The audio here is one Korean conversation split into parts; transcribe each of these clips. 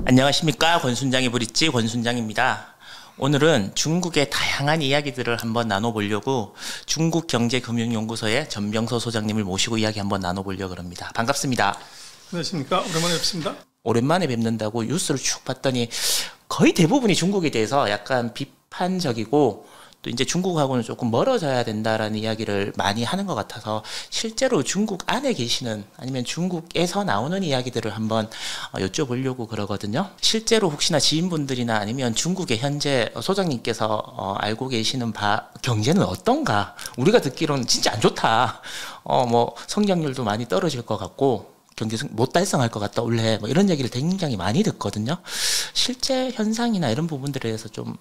안녕하십니까. 권순장의 브릿지 권순장입니다. 오늘은 중국의 다양한 이야기들을 한번 나눠보려고 중국경제금융연구소의 전병서 소장님을 모시고 이야기 한번 나눠보려고 합니다. 반갑습니다. 안녕하십니까. 오랜만에 뵙습니다. 오랜만에 뵙는다고 뉴스를 쭉 봤더니 거의 대부분이 중국에 대해서 약간 비판적이고 또 이제 중국하고는 조금 멀어져야 된다라는 이야기를 많이 하는 것 같아서 실제로 중국 안에 계시는 아니면 중국에서 나오는 이야기들을 한번 여쭤보려고 그러거든요. 실제로 혹시나 지인분들이나 아니면 중국의 현재 소장님께서 알고 계시는 바 경제는 어떤가? 우리가 듣기로는 진짜 안 좋다. 뭐 성장률도 많이 떨어질 것 같고 경제 못 달성할 것 같다 올해 뭐 이런 얘기를 굉장히 많이 듣거든요. 실제 현상이나 이런 부분들에 대해서 좀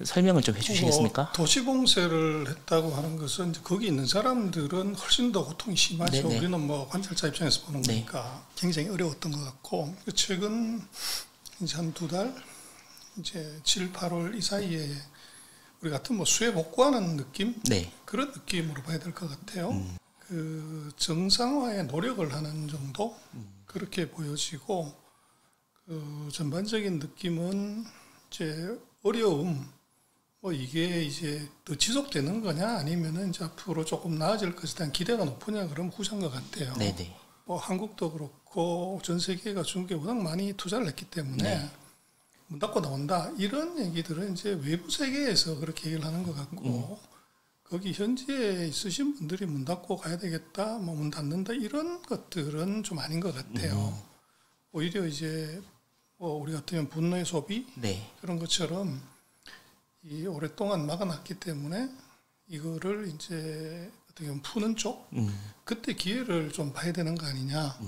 설명을 좀 해주시겠습니까? 도시공세를 했다고 하는 것은 이제 거기 있는 사람들은 훨씬 더 고통이 심하죠. 네네. 우리는 뭐 관찰자 입장에서 보는 네. 거니까 굉장히 어려웠던 것 같고, 최근 이제 한 두 달, 이제 7, 8월 이 사이에 우리 같은 뭐 수해 복구하는 느낌, 네. 그런 느낌으로 봐야 될 것 같아요. 그 정상화에 노력을 하는 정도 그렇게 보여지고, 그 전반적인 느낌은 이제 어려움, 뭐 이게 이제 더 지속되는 거냐 아니면은 이제 앞으로 조금 나아질 것에 대한 기대가 높으냐, 그럼 후자인 것 같아요. 네네. 뭐 한국도 그렇고 전 세계가 중국에 워낙 많이 투자를 했기 때문에 네. 문 닫고 나온다 이런 얘기들은 이제 외부 세계에서 그렇게 얘기를 하는 것 같고. 거기 현지에 있으신 분들이 문 닫고 가야 되겠다, 뭐 문 닫는다 이런 것들은 좀 아닌 것 같아요. 오히려 이제 뭐 우리 같으면 분노의 소비 네. 그런 것처럼 이 오랫동안 막아놨기 때문에 이거를 이제 어떻게 보면 푸는 쪽 그때 기회를 좀 봐야 되는 거 아니냐.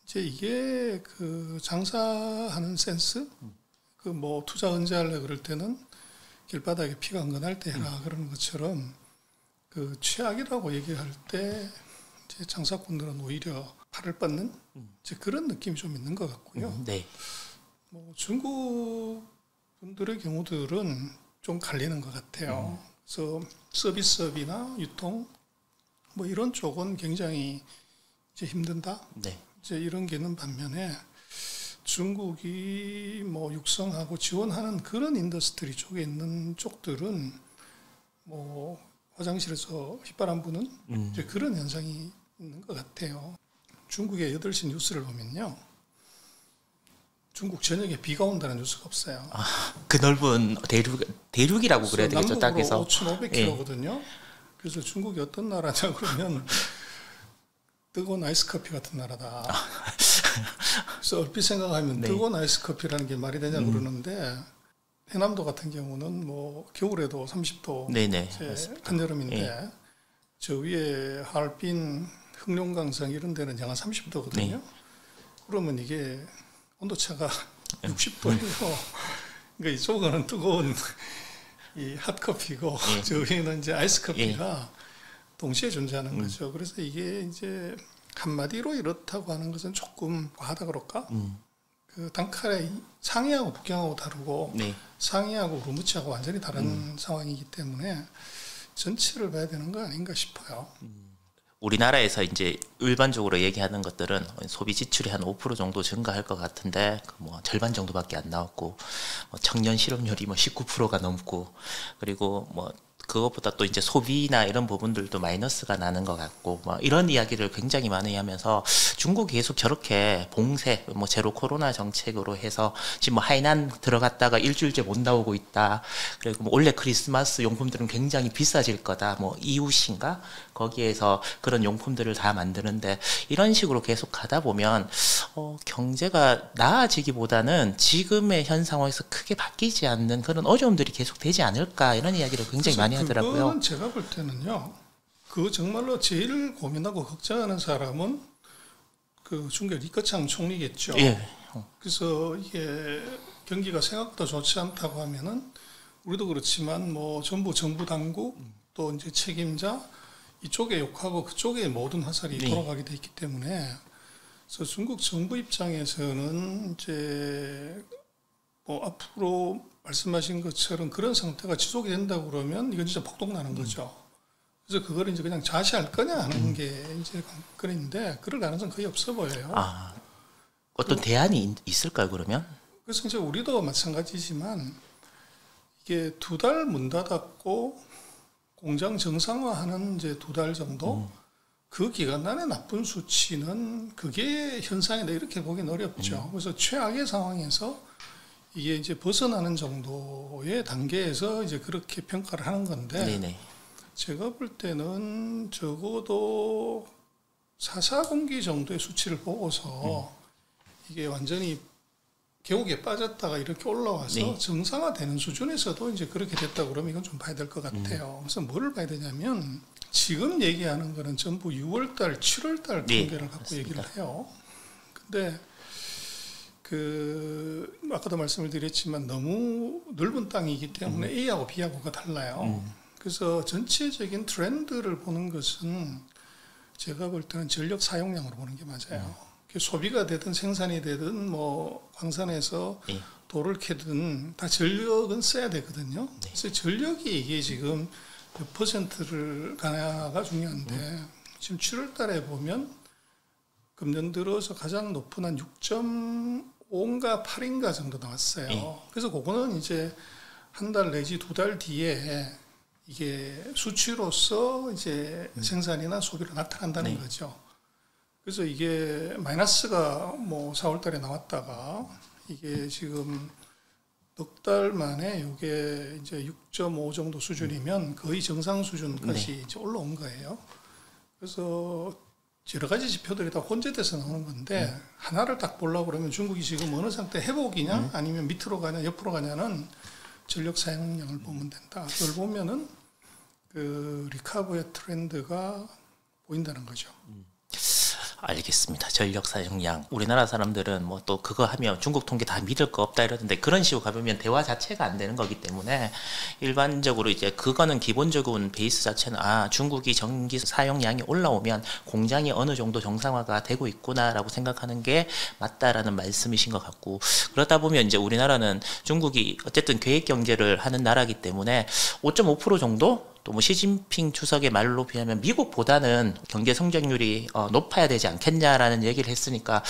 이제 이게 그 장사하는 센스, 그 뭐 투자 언제 할래 그럴 때는 길바닥에 피가 흥건할 때 해라 그러는 것처럼. 그 최악이라고 얘기할 때 이제 장사꾼들은 오히려 팔을 뻗는 이제 그런 느낌이 좀 있는 것 같고요. 네. 뭐 중국 분들의 경우들은 좀 갈리는 것 같아요. 그래서 서비스업이나 유통 뭐 이런 쪽은 굉장히 이제 힘든다. 네. 이제 이런 게 있는 반면에 중국이 뭐 육성하고 지원하는 그런 인더스트리 쪽에 있는 쪽들은 뭐 화장실에서 휘바람 부는 이제 그런 현상이 있는 것 같아요. 중국의 8시 뉴스를 보면요, 중국 전역에 비가 온다는 뉴스가 없어요. 아, 그 넓은 대륙이라고 그래야 되겠죠, 땅에서. 5,500km거든요. 그래서 중국이 어떤 나라냐 그러면 뜨거운 아이스커피 같은 나라다. 그래서 얼핏 생각하면 네. 뜨거운 아이스커피라는 게 말이 되냐 그러는데, 해남도 같은 경우는 뭐 겨울에도 30도, 네네. 한여름인데 예. 저 위에 하얼빈, 흑룡강성 이런 데는 영하 30도거든요. 네. 그러면 이게 온도차가 60도예요. 그러니까 이쪽은 뜨거운 이 핫커피고 예. 저 위에는 이제 아이스커피가 동시에 존재하는 거죠. 그래서 이게 이제 한마디로 이렇다고 하는 것은 조금 과하다 그럴까? 그 단칼에 상해하고 북경하고 다르고 네. 상해하고 우르무치하고 완전히 다른 상황이기 때문에 전체를 봐야 되는 거 아닌가 싶어요. 우리나라에서 이제 일반적으로 얘기하는 것들은 소비 지출이 한 5% 정도 증가할 것 같은데 뭐 절반 정도밖에 안 나왔고, 뭐 청년 실업률이 뭐 19%가 넘고, 그리고 뭐 그것보다 또 이제 소비나 이런 부분들도 마이너스가 나는 것 같고, 뭐 이런 이야기를 굉장히 많이 하면서 중국이 계속 저렇게 봉쇄, 뭐 제로 코로나 정책으로 해서 지금 뭐 하이난 들어갔다가 일주일째 못 나오고 있다. 그리고 뭐 올해 크리스마스 용품들은 굉장히 비싸질 거다. 뭐 이웃인가 거기에서 그런 용품들을 다 만드는데, 이런 식으로 계속 가다 보면 경제가 나아지기보다는 지금의 현 상황에서 크게 바뀌지 않는 그런 어려움들이 계속 되지 않을까, 이런 이야기를 굉장히 많이 하더라고요. 그거는 제가 볼 때는요, 그 정말로 제일 고민하고 걱정하는 사람은 그 중국 리커창 총리겠죠. 예. 그래서 이게 경기가 생각보다 좋지 않다고 하면은 우리도 그렇지만 뭐 전부 정부 당국 또 이제 책임자 이쪽에 욕하고 그쪽에 모든 화살이 네. 돌아가게 돼 있기 때문에, 그래서 중국 정부 입장에서는 이제 뭐 앞으로 말씀하신 것처럼 그런 상태가 지속이 된다고 그러면 이건 진짜 폭동 나는 거죠. 그래서 그걸 이제 그냥 자시할 거냐 하는 게 이제 관건인데, 그럴 가능성 거의 없어 보여요. 아, 어떤 대안이 있을까요, 그러면? 그래서 이제 우리도 마찬가지지만 이게 2달 문 닫았고 공장 정상화하는 이제 2달 정도 그 기간 안에 나쁜 수치는 그게 현상이다 이렇게 보기는 어렵죠. 그래서 최악의 상황에서 이게 이제 벗어나는 정도의 단계에서 이제 그렇게 평가를 하는 건데 네네. 제가 볼 때는 적어도 4분기 정도의 수치를 보고서 이게 완전히 계곡에 빠졌다가 이렇게 올라와서 네. 정상화되는 수준에서도 이제 그렇게 됐다 그러면 이건 좀 봐야 될 것 같아요. 그래서 뭐를 봐야 되냐면 지금 얘기하는 거는 전부 6월달, 7월달 네, 통계를 갖고 맞습니다. 얘기를 해요. 근데 그 아까도 말씀을 드렸지만 너무 넓은 땅이기 때문에 A하고 B하고가 달라요. 그래서 전체적인 트렌드를 보는 것은 제가 볼 때는 전력 사용량으로 보는 게 맞아요. 소비가 되든 생산이 되든 뭐 광산에서 네. 돌을 캐든 다 전력은 써야 되거든요. 그래서 전력이 이게 지금 몇 퍼센트를 가냐가 중요한데 지금 7월 달에 보면 금년 들어서 가장 높은 한 6.5인가 8인가 정도 나왔어요. 네. 그래서 그거는 이제 한 달 내지 2달 뒤에 이게 수치로서 이제 생산이나 소비로 나타난다는 네. 거죠. 그래서 이게 마이너스가 뭐 4월 달에 나왔다가 이게 지금 넉 달 만에 이게 이제 6.5 정도 수준이면 거의 정상 수준까지 이제 올라온 거예요. 그래서 여러 가지 지표들이 다 혼재돼서 나오는 건데 하나를 딱 보려고 그러면 중국이 지금 어느 상태 회복이냐 아니면 밑으로 가냐 옆으로 가냐는 전력 사용량을 보면 된다. 그걸 보면은 그 리카버의 트렌드가 보인다는 거죠. 알겠습니다. 전력 사용량. 우리나라 사람들은 뭐 또 그거 하면 중국 통계 다 믿을 거 없다 이러던데 그런 식으로 가보면 대화 자체가 안 되는 거기 때문에 일반적으로 이제 그거는 기본적인 베이스 자체는 중국이 전기 사용량이 올라오면 공장이 어느 정도 정상화가 되고 있구나라고 생각하는 게 맞다라는 말씀이신 것 같고 그러다 보면 이제 우리나라는 중국이 어쨌든 계획 경제를 하는 나라이기 때문에 5.5% 정도 또 뭐 시진핑 주석의 말로 비하면 미국보다는 경제 성장률이 높아야 되지 않겠냐라는 얘기를 했으니까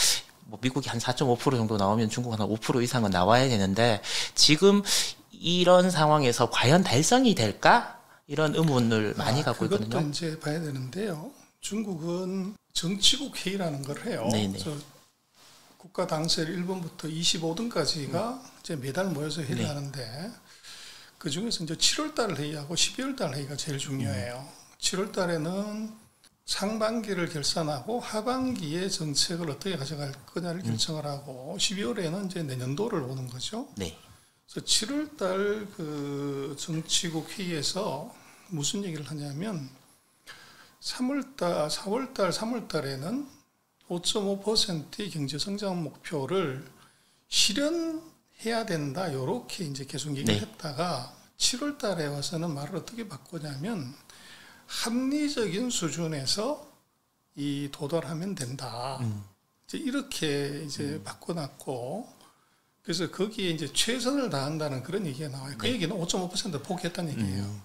뭐 미국이 한 4.5% 정도 나오면 중국은 한 5% 이상은 나와야 되는데 지금 이런 상황에서 과연 달성이 될까? 이런 의문을 많이 갖고 있거든요. 그것도 이제 봐야 되는데요. 중국은 정치국 회의라는 걸 해요. 네네. 그래서 국가 당셀 1번부터 25등까지가 이제 매달 모여서 회의를 하는데 그 중에서 이제 7월 달 회의하고 12월 달 회의가 제일 중요해요. 7월 달에는 상반기를 결산하고 하반기에 정책을 어떻게 가져갈 거냐를 결정을 하고 12월에는 이제 내년도를 보는 거죠. 네. 그래서 7월 달 그 정치국 회의에서 무슨 얘기를 하냐면 3월 달, 4월 달, 3월 달에는 5.5%의 경제 성장 목표를 실현해야 된다. 요렇게 이제 계속 얘기를 네. 했다가 7월 달에 와서는 말을 어떻게 바꾸냐면 합리적인 수준에서 이 도달하면 된다. 이제 이렇게 이제 바꿔놨고 그래서 거기에 이제 최선을 다한다는 그런 얘기가 나와요. 그 얘기는 5.5% 포기했다는 얘기예요.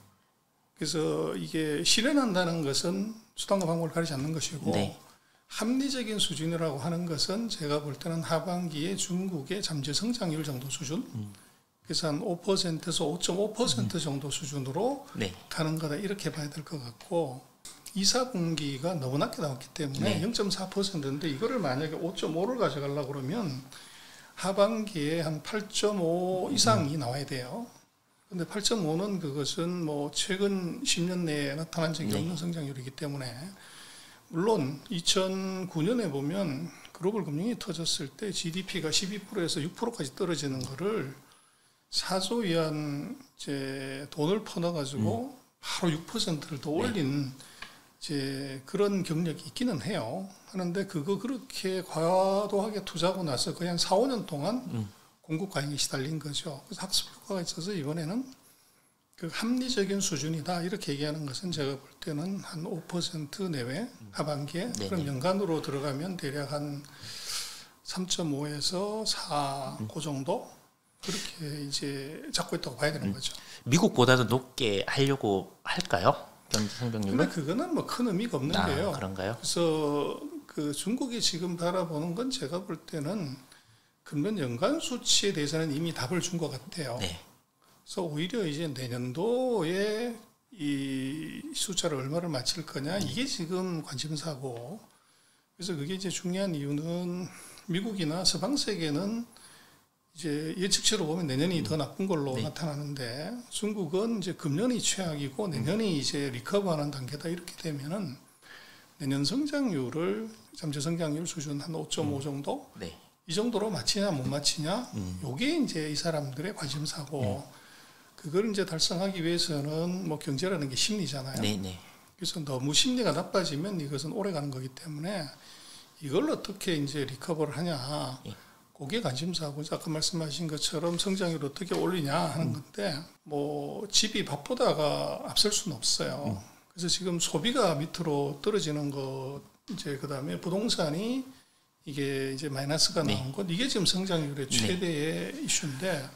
그래서 이게 실현한다는 것은 수단과 방법을 가리지 않는 것이고 네. 합리적인 수준이라고 하는 것은 제가 볼 때는 하반기에 중국의 잠재 성장률 정도 수준 그래서 한 5%에서 5.5% 정도 수준으로 네. 가는 거다 이렇게 봐야 될 것 같고 2, 4분기가 너무 낮게 나왔기 때문에 네. 0.4%인데 이거를 만약에 5.5를 가져가려고 그러면 하반기에 한 8.5 이상이 나와야 돼요. 근데 8.5는 그것은 뭐 최근 10년 내에 나타난 적이 없는 성장률이기 때문에 물론 2009년에 보면 글로벌 금융이 터졌을 때 GDP가 12%에서 6%까지 떨어지는 거를 4조 위안 이제 돈을 퍼넣어가지고 바로 6%를 더 올린 이제 그런 경력이 있기는 해요. 하는데 그거 그렇게 과도하게 투자하고 나서 거의 한 4, 5년 동안 공급 과잉에 시달린 거죠. 그래서 학습 효과가 있어서 이번에는 그 합리적인 수준이다 이렇게 얘기하는 것은 제가 볼 때는 한 5% 내외 하반기에 그럼 연간으로 들어가면 대략 한 3.5에서 4, 그 정도 그렇게 이제 잡고 있다고 봐야 되는 거죠. 미국보다도 높게 하려고 할까요? 경제 성장률을? 근데 그거는 뭐 큰 의미가 없는 게요. 그런가요? 그래서 그 중국이 지금 바라보는 건 제가 볼 때는 금년 연간 수치에 대해서는 이미 답을 준 것 같아요. 네. 그래서 오히려 이제 내년도에 이 숫자를 얼마를 맞출 거냐 이게 지금 관심사고, 그래서 그게 이제 중요한 이유는 미국이나 서방 세계는 이제 예측치로 보면 내년이 더 나쁜 걸로 네. 나타나는데 중국은 이제 금년이 최악이고 내년이 이제 리커버하는 단계다. 이렇게 되면은 내년 성장률을 잠재 성장률 수준 한 5.5 정도 네. 이 정도로 맞히냐 못 맞히냐 요게 이제 이 사람들의 관심사고 그걸 이제 달성하기 위해서는 뭐 경제라는 게 심리잖아요. 네. 네. 그래서 너무 심리가 나빠지면 이것은 오래 가는 거기 때문에 이걸 어떻게 이제 리커버를 하냐. 예. 그게 관심사고 아까 말씀하신 것처럼 성장률을 어떻게 올리냐 하는 건데 뭐 집이 밥보다가 앞설 수는 없어요. 그래서 지금 소비가 밑으로 떨어지는 거 이제 그다음에 부동산이 이게 이제 마이너스가 나온 것 이게 지금 성장률의 최대의 이슈인데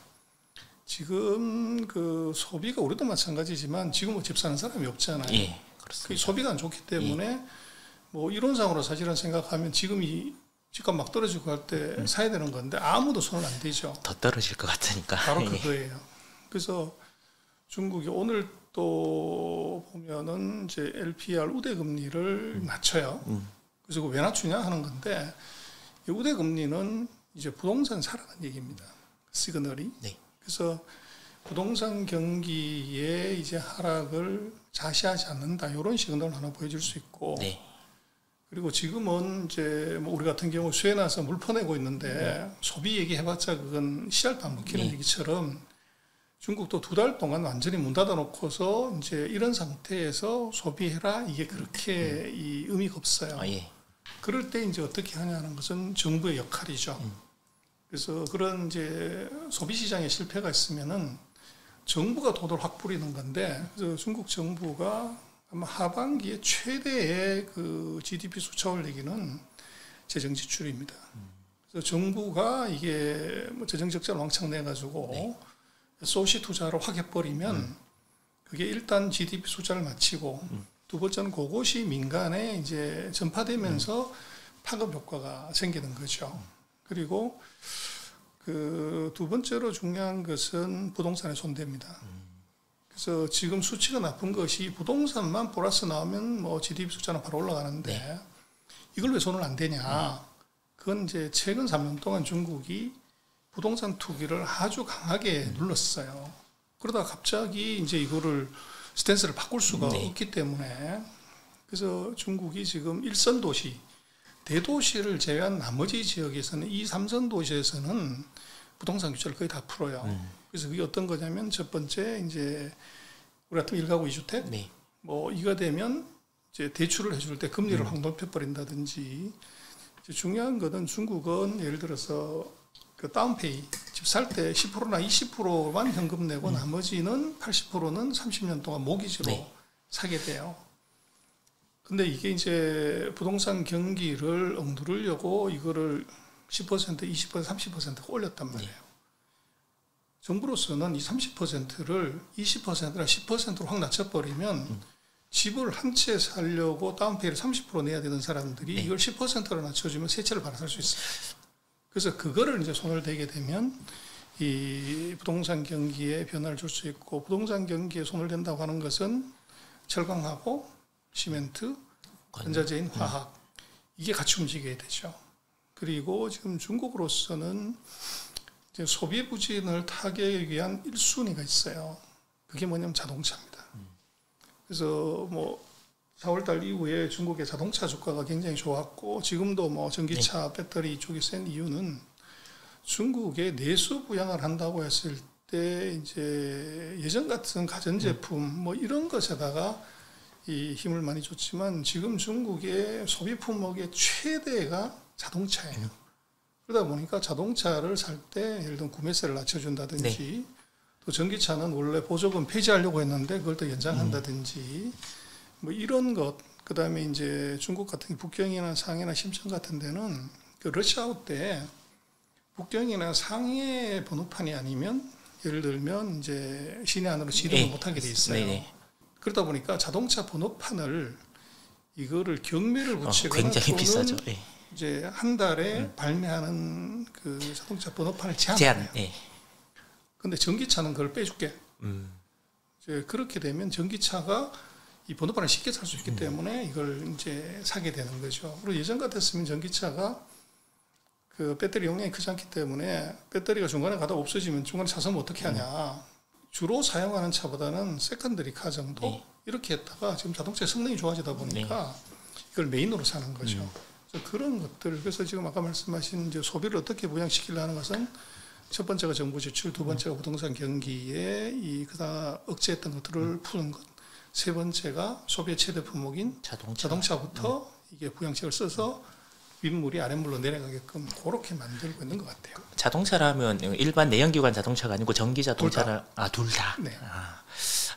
지금 그 소비가 우리도 마찬가지지만 지금 뭐 집 사는 사람이 없잖아요. 예. 그 그렇습니다. 소비가 안 좋기 때문에 뭐 이론상으로 사실은 생각하면 지금 이 집값 막 떨어지고 할 때 사야 되는 건데 아무도 손을 안 대죠. 더 떨어질 것 같으니까. 바로 예. 그거예요. 그래서 중국이 오늘 또 보면은 이제 LPR 우대금리를 낮춰요. 그래서 왜 낮추냐 하는 건데 이 우대금리는 이제 부동산 사라는 얘기입니다. 시그널이. 네. 그래서 부동산 경기의 이제 하락을 자시하지 않는다. 이런 시그널을 하나 보여줄 수 있고. 네. 그리고 지금은 이제 뭐 우리 같은 경우 수해 나서 물 퍼내고 있는데 소비 얘기해봤자 그건 씨알도 안 먹히는 얘기처럼 중국도 2달 동안 완전히 문 닫아놓고서 이제 이런 상태에서 소비해라 이게 그렇게 이 의미가 없어요. 예. 그럴 때 이제 어떻게 하냐는 것은 정부의 역할이죠. 그래서 그런 이제 소비 시장에 실패가 있으면은 정부가 돈을 확 뿌리는 건데 그래서 중국 정부가 아마 하반기에 최대의 그 GDP 수차 올리기는 재정 지출입니다. 그래서 정부가 이게 뭐 재정 적자를 왕창 내가지고 소시 투자로 확 해버리면 그게 일단 GDP 숫자를 맞추고 두 번째는 그것이 민간에 이제 전파되면서 파급 효과가 생기는 거죠. 그리고 그 두 번째로 중요한 것은 부동산에 손댑니다. 그래서 지금 수치가 나쁜 것이 부동산만 플러스 나오면 뭐 GDP 숫자는 바로 올라가는데 이걸 왜 손을 안 대냐. 그건 이제 최근 3년 동안 중국이 부동산 투기를 아주 강하게 눌렀어요. 그러다 갑자기 이제 이거를 스탠스를 바꿀 수가 없기 때문에 그래서 중국이 지금 1선 도시, 대도시를 제외한 나머지 지역에서는 이 3선 도시에서는 부동산 규제를 거의 다 풀어요. 그래서 그게 어떤 거냐면 첫 번째 이제 우리 같은 1가구 2주택 뭐 이거 되면 이제 대출을 해줄 때 금리를 확 높여버린다든지 이제 중요한 거는 중국은 예를 들어서 그 다운페이 집 살 때 10%나 20%만 현금 내고 나머지는 80%는 30년 동안 모기지로 사게 돼요. 근데 이게 이제 부동산 경기를 억누르려고 이거를 10%, 20%, 30% 올렸단 말이에요. 정부로서는 이 30%를 20%나 10%로 확 낮춰버리면 집을 한 채 살려고 다운페이를 30% 내야 되는 사람들이 이걸 10%로 낮춰주면 세 채를 바로 살 수 있어요. 그래서 그거를 이제 손을 대게 되면 이 부동산 경기에 변화를 줄 수 있고 부동산 경기에 손을 댄다고 하는 것은 철강하고 시멘트, 전자재인, 화학 이게 같이 움직여야 되죠. 그리고 지금 중국으로서는 이제 소비 부진을 타개하기 위한 1순위가 있어요. 그게 뭐냐면 자동차입니다. 그래서 뭐 4월달 이후에 중국의 자동차 주가가 굉장히 좋았고 지금도 뭐 전기차 배터리 쪽이 센 이유는 중국의 내수 부양을 한다고 했을 때 이제 예전 같은 가전제품 뭐 이런 것에다가 이 힘을 많이 줬지만 지금 중국의 소비 품목의 최대가 자동차예요. 그러다 보니까 자동차를 살 때 예를 들면 구매세를 낮춰준다든지 또 전기차는 원래 보조금 폐지하려고 했는데 그걸 또 연장한다든지 뭐 이런 것, 그 다음에 이제 중국 같은 북경이나 상해나 심천 같은 데는 그 러시아웃 때 북경이나 상해 번호판이 아니면 예를 들면 이제 시내 안으로 지도를 못하게 돼 있어요. 그러다 보니까 자동차 번호판을 이거를 경매를 붙이거나 굉장히 또는 비싸죠. 이제 한 달에 발매하는 그 자동차 번호판을 제한해요. 제한. 예. 근데 전기차는 그걸 빼줄게. 이제 그렇게 되면 전기차가 이 번호판을 쉽게 살 수 있기 때문에 이걸 이제 사게 되는 거죠. 그리고 예전 같았으면 전기차가 그 배터리 용량이 크지 않기 때문에 배터리가 중간에 가다 없어지면 중간에 차서면 어떻게 하냐. 주로 사용하는 차보다는 세컨더리 카 정도 네. 이렇게 했다가 지금 자동차의 성능이 좋아지다 보니까 이걸 메인으로 사는 거죠. 그래서 그런 것들, 그래서 지금 아까 말씀하신 이제 소비를 어떻게 부양시키려는 것은 첫 번째가 정부 지출, 두 번째가 부동산 경기에 이 그다 억제했던 것들을 푸는 것, 세 번째가 소비의 최대 품목인 자동차부터 이게 부양책을 써서 윗물이 아랫물로 내려가게끔 그렇게 만들고 있는 것 같아요. 자동차라면 일반 내연기관 자동차가 아니고 전기 자동차를 둘 다. 네.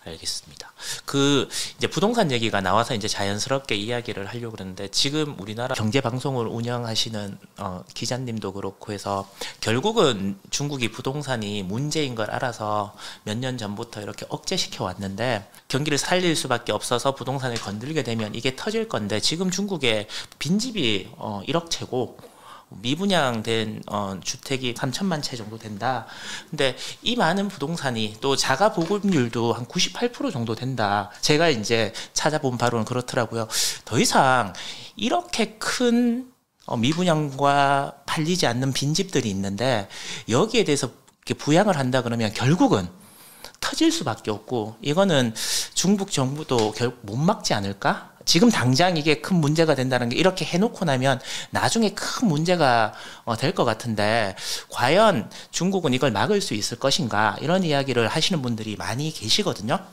알겠습니다. 그 이제 부동산 얘기가 나와서 이제 자연스럽게 이야기를 하려고 그러는데 지금 우리나라 경제 방송을 운영하시는 기자님도 그렇고 해서 결국은 중국이 부동산이 문제인 걸 알아서 몇 년 전부터 이렇게 억제시켜 왔는데 경기를 살릴 수밖에 없어서 부동산을 건들게 되면 이게 터질 건데 지금 중국의 빈집이 1억 채고 미분양된 주택이 3천만 채 정도 된다. 근데 이 많은 부동산이 또 자가 보급률도 한 98% 정도 된다. 제가 이제 찾아본 바로는 그렇더라고요. 더 이상 이렇게 큰 미분양과 팔리지 않는 빈집들이 있는데 여기에 대해서 이렇게 부양을 한다 그러면 결국은 터질 수밖에 없고 이거는 중국 정부도 결국 못 막지 않을까? 지금 당장 이게 큰 문제가 된다는 게 이렇게 해놓고 나면 나중에 큰 문제가 될 것 같은데 과연 중국은 이걸 막을 수 있을 것인가 이런 이야기를 하시는 분들이 많이 계시거든요.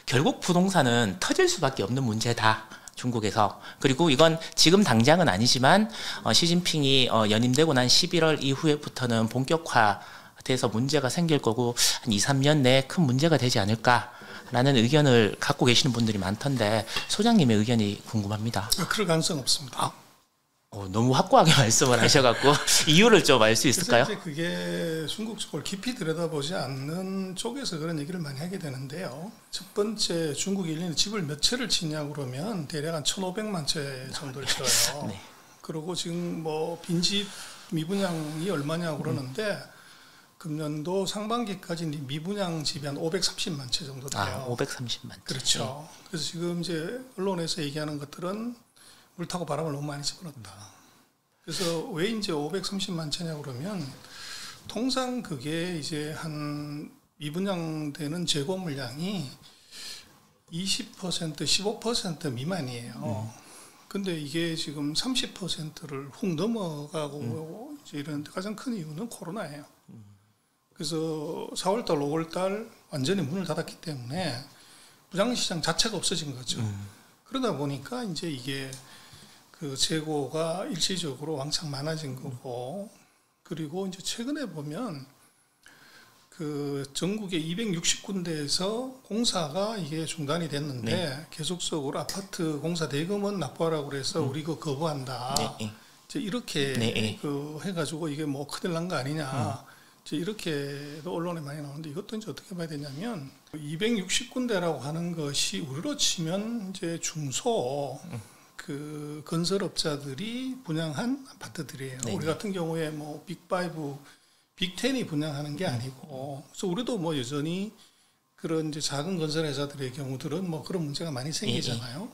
결국 부동산은 터질 수밖에 없는 문제다. 중국에서. 그리고 이건 지금 당장은 아니지만 시진핑이 연임되고 난 11월 이후에부터는 본격화돼서 문제가 생길 거고 한 2, 3년 내에 큰 문제가 되지 않을까 라는 의견을 갖고 계시는 분들이 많던데 소장님의 의견이 궁금합니다. 그럴 가능성 없습니다. 너무 확고하게 말씀을 하셔갖고 이유를 좀 알 수 있을까요? 이제 그게 중국 쪽을 깊이 들여다보지 않는 쪽에서 그런 얘기를 많이 하게 되는데요. 첫 번째 중국이 1년에 집을 몇 채를 짓냐고 그러면 대략 한 1,500만 채 정도를 지어요. 네. 그리고 지금 뭐 빈집 미분양이 얼마냐고 그러는데 금년도 상반기까지 미분양 집이 한 530만 채 정도 돼요. 530만 채. 그렇죠. 그래서 지금 이제 언론에서 얘기하는 것들은 물 타고 바람을 너무 많이 집어넣었다. 그래서 왜 이제 530만 채냐고 그러면 통상 그게 이제 한 미분양되는 재고 물량이 20%, 15% 미만이에요. 근데 이게 지금 30%를 훅 넘어가고 이제 이런 가장 큰 이유는 코로나예요. 그래서 4월달, 5월달 완전히 문을 닫았기 때문에 부장시장 자체가 없어진 거죠. 그러다 보니까 이제 이게 그 재고가 일시적으로 왕창 많아진 거고, 그리고 이제 최근에 보면 그 전국의 260군데에서 공사가 이게 중단이 됐는데 네. 계속적으로 아파트 공사 대금은 납부하라고 그래서 우리 그거 거부한다. 네. 이제 이렇게 네. 그 해가지고 이게 뭐 큰일 난 거 아니냐. 이렇게도 언론에 많이 나오는데 이것도 이제 어떻게 봐야 되냐면 260군데라고 하는 것이 우리로 치면 이제 중소 그 건설업자들이 분양한 아파트들이에요. 네. 우리 같은 경우에 뭐 빅5, 빅10이 분양하는 게 아니고 그래서 우리도 뭐 여전히 그런 이제 작은 건설회사들의 경우들은 뭐 그런 문제가 많이 생기잖아요.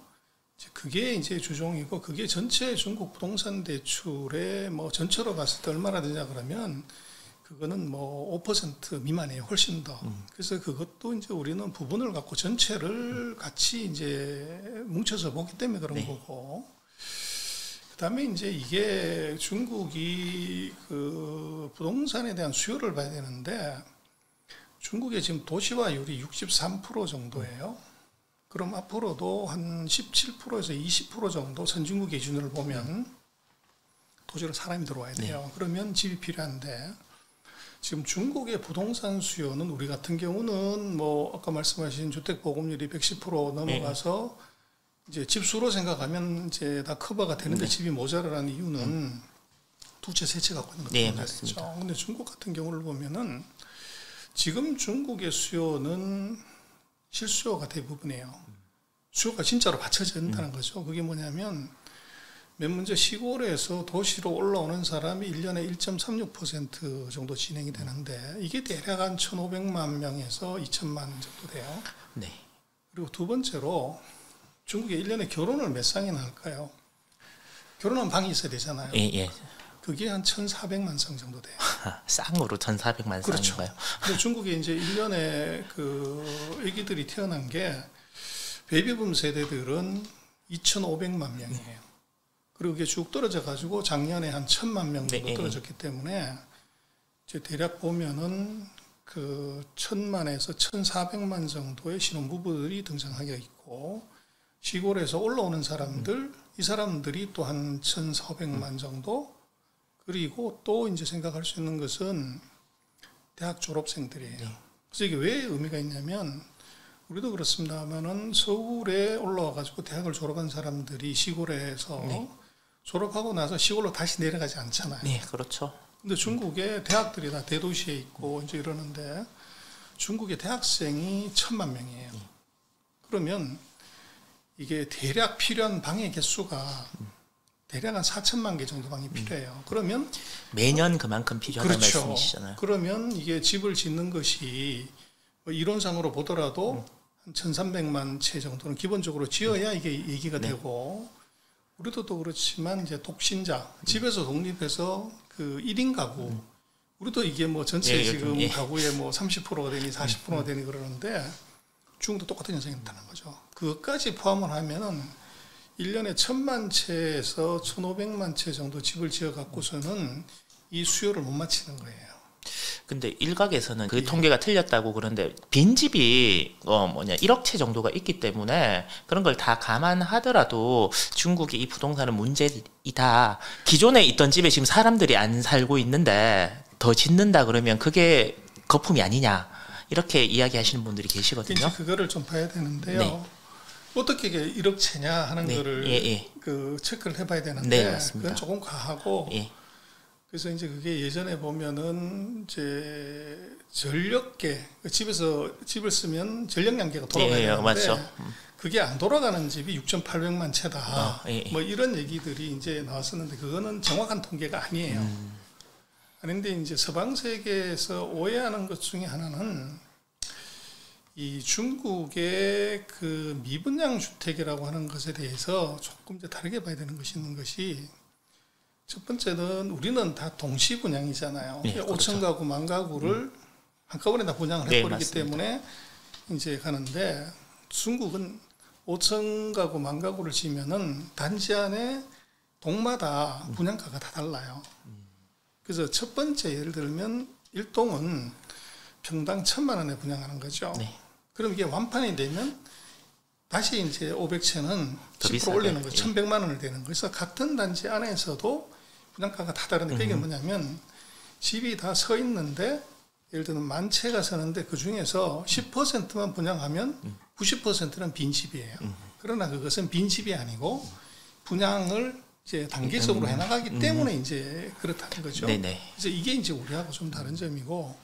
이제 그게 이제 주종이고 그게 전체 중국 부동산 대출의 뭐 전체로 봤을 때 얼마나 되냐 그러면 그거는 뭐 5% 미만이에요. 훨씬 더. 그래서 그것도 이제 우리는 부분을 갖고 전체를 같이 이제 뭉쳐서 보기 때문에 그런 네. 거고. 그다음에 이제 이게 중국이 그 부동산에 대한 수요를 봐야 되는데 중국의 지금 도시화율이 63% 정도예요. 그럼 앞으로도 한 17%에서 20% 정도 선진국 기준으로 보면 도시로 사람이 들어와야 돼요. 네. 그러면 집이 필요한데 지금 중국의 부동산 수요는 우리 같은 경우는 뭐 아까 말씀하신 주택 보급률이 110% 넘어가서 네. 이제 집수로 생각하면 이제 다 커버가 되는데 네. 집이 모자라는 이유는 두 채, 세 채 갖고 있는 거죠. 네, 맞습니다. 근데 중국 같은 경우를 보면은 지금 중국의 수요는 실수요가 대부분이에요. 수요가 진짜로 받쳐진다는 거죠. 그게 뭐냐면 맨 먼저 시골에서 도시로 올라오는 사람이 1년에 1.36% 정도 진행이 되는데 이게 대략 한 1,500만 명에서 2천만 정도 돼요. 네. 그리고 두 번째로 중국에 1년에 결혼을 몇 쌍이나 할까요? 결혼한 방이 있어야 되잖아요. 예, 예. 그게 한 1,400만 쌍 정도 돼요. 쌍으로 1,400만 그렇죠. 쌍인가요? 근데 중국에 이제 1년에 그 아기들이 태어난 게 베이비붐 세대들은 2,500만 명이에요. 그리고 이게 쭉 떨어져 가지고 작년에 한 1,000만 명 정도 네. 떨어졌기 때문에 이제 대략 보면은 그 1,000만에서 1,400만 정도의 신혼부부들이 등장하게 있고 시골에서 올라오는 사람들 이 사람들이 또 한 1,400만 정도 그리고 또 이제 생각할 수 있는 것은 대학 졸업생들이에요. 그래서 이게 왜 의미가 있냐면 우리도 그렇습니다만은 서울에 올라와 가지고 대학을 졸업한 사람들이 시골에서 졸업하고 나서 시골로 다시 내려가지 않잖아요. 네, 그렇죠. 근데 중국의 대학들이 다 대도시에 있고 이제 이러는데 중국의 대학생이 1,000만 명이에요. 그러면 이게 대략 필요한 방의 개수가 대략 한 4천만 개 정도 방이 필요해요. 그러면 매년 그만큼 필요하다는 그렇죠. 말씀이시잖아요. 그러면 이게 집을 짓는 것이 뭐 이론상으로 보더라도 한 1,300만 채 정도는 기본적으로 지어야 이게 얘기가 되고 우리도 또 그렇지만 이제 독신자 집에서 독립해서 그 1인 가구 우리도 이게 뭐 전체 지금 가구의 뭐 30%가 되니 40%가 되니 그러는데 중국도 똑같은 현상이 나타난 거죠. 그것까지 포함을 하면은 1년에 1,000만 채에서 1,500만 채 정도 집을 지어 갖고서는 이 수요를 못 맞추는 거예요. 근데 일각에서는 그 통계가 틀렸다고 그러는데 빈집이 1억 채 정도가 있기 때문에 그런 걸 다 감안하더라도 중국이 이 부동산은 문제이다. 기존에 있던 집에 지금 사람들이 안 살고 있는데 더 짓는다 그러면 그게 거품이 아니냐 이렇게 이야기하시는 분들이 계시거든요. 이제 그거를 좀 봐야 되는데요. 어떻게 이게 1억 채냐 하는 거를 그 체크를 해봐야 되는데 그건 조금 과하고 그래서 이제 그게 예전에 보면은 이제 전력계 집에서 집을 쓰면 전력량계가 돌아가야 되는데 맞죠. 그게 안 돌아가는 집이 6,800만 채다. 뭐 이런 얘기들이 이제 나왔었는데 그거는 정확한 통계가 아니에요. 그런데 이제 서방 세계에서 오해하는 것 중에 하나는 이 중국의 그 미분양 주택이라고 하는 것에 대해서 조금 이제 다르게 봐야 되는 것이 있는 것이 첫 번째는 우리는 다 동시 분양이잖아요. 5천 가구, 1만 가구를 한꺼번에 다 분양을 해버리기 때문에 이제 가는데 중국은 5천 가구, 1만 가구를 지면은 단지 안에 동마다 분양가가 다 달라요. 그래서 첫 번째 예를 들면 1동은 평당 1,000만 원에 분양하는 거죠. 그럼 이게 완판이 되면 다시 이제 500채는 10% 올리는 거죠. 1,100만 원을 되는 거예요. 그래서 같은 단지 안에서도 분양가가 다 다른데 그게 뭐냐면 집이 다 서 있는데 예를 들면 10,000채가 서는데 그 중에서 10%만 분양하면 90%는 빈집이에요. 그러나 그것은 빈집이 아니고 분양을 이제 단계적으로 해나가기 때문에 이제 그렇다는 거죠. 그래서 이게 이제 우리하고 좀 다른 점이고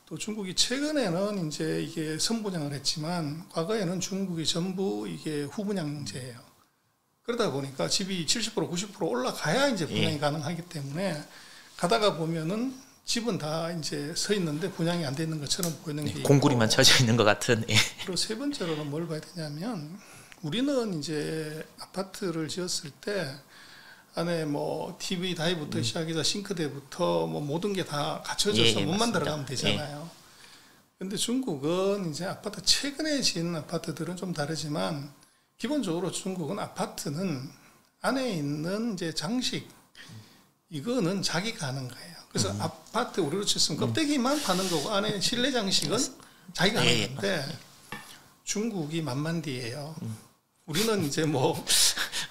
또 중국이 최근에는 이제 이게 선분양을 했지만 과거에는 중국이 전부 이게 후분양제예요. 그러다 보니까 집이 70% 90% 올라가야 이제 분양이 가능하기 때문에 가다가 보면은 집은 다 이제 서 있는데 분양이 안 되는 것처럼 보이는 게 있고 공구리만 쳐져 있는 것 같은. 그리고 세 번째로는 뭘 봐야 되냐면 우리는 이제 아파트를 지었을 때 안에 뭐 TV 다이부터 시작해서 싱크대부터 뭐 모든 게 다 갖춰져서 문만 들어가면 되잖아요. 근데 중국은 이제 아파트 최근에 지은 아파트들은 좀 다르지만 기본적으로 중국은 아파트는 안에 있는 이제 장식 이거는 자기가 하는 거예요. 그래서 아파트 우리로 치면 껍데기만 파는 거고 안에 실내 장식은 자기가 하는 건데 중국이 만만디예요. 우리는 이제 뭐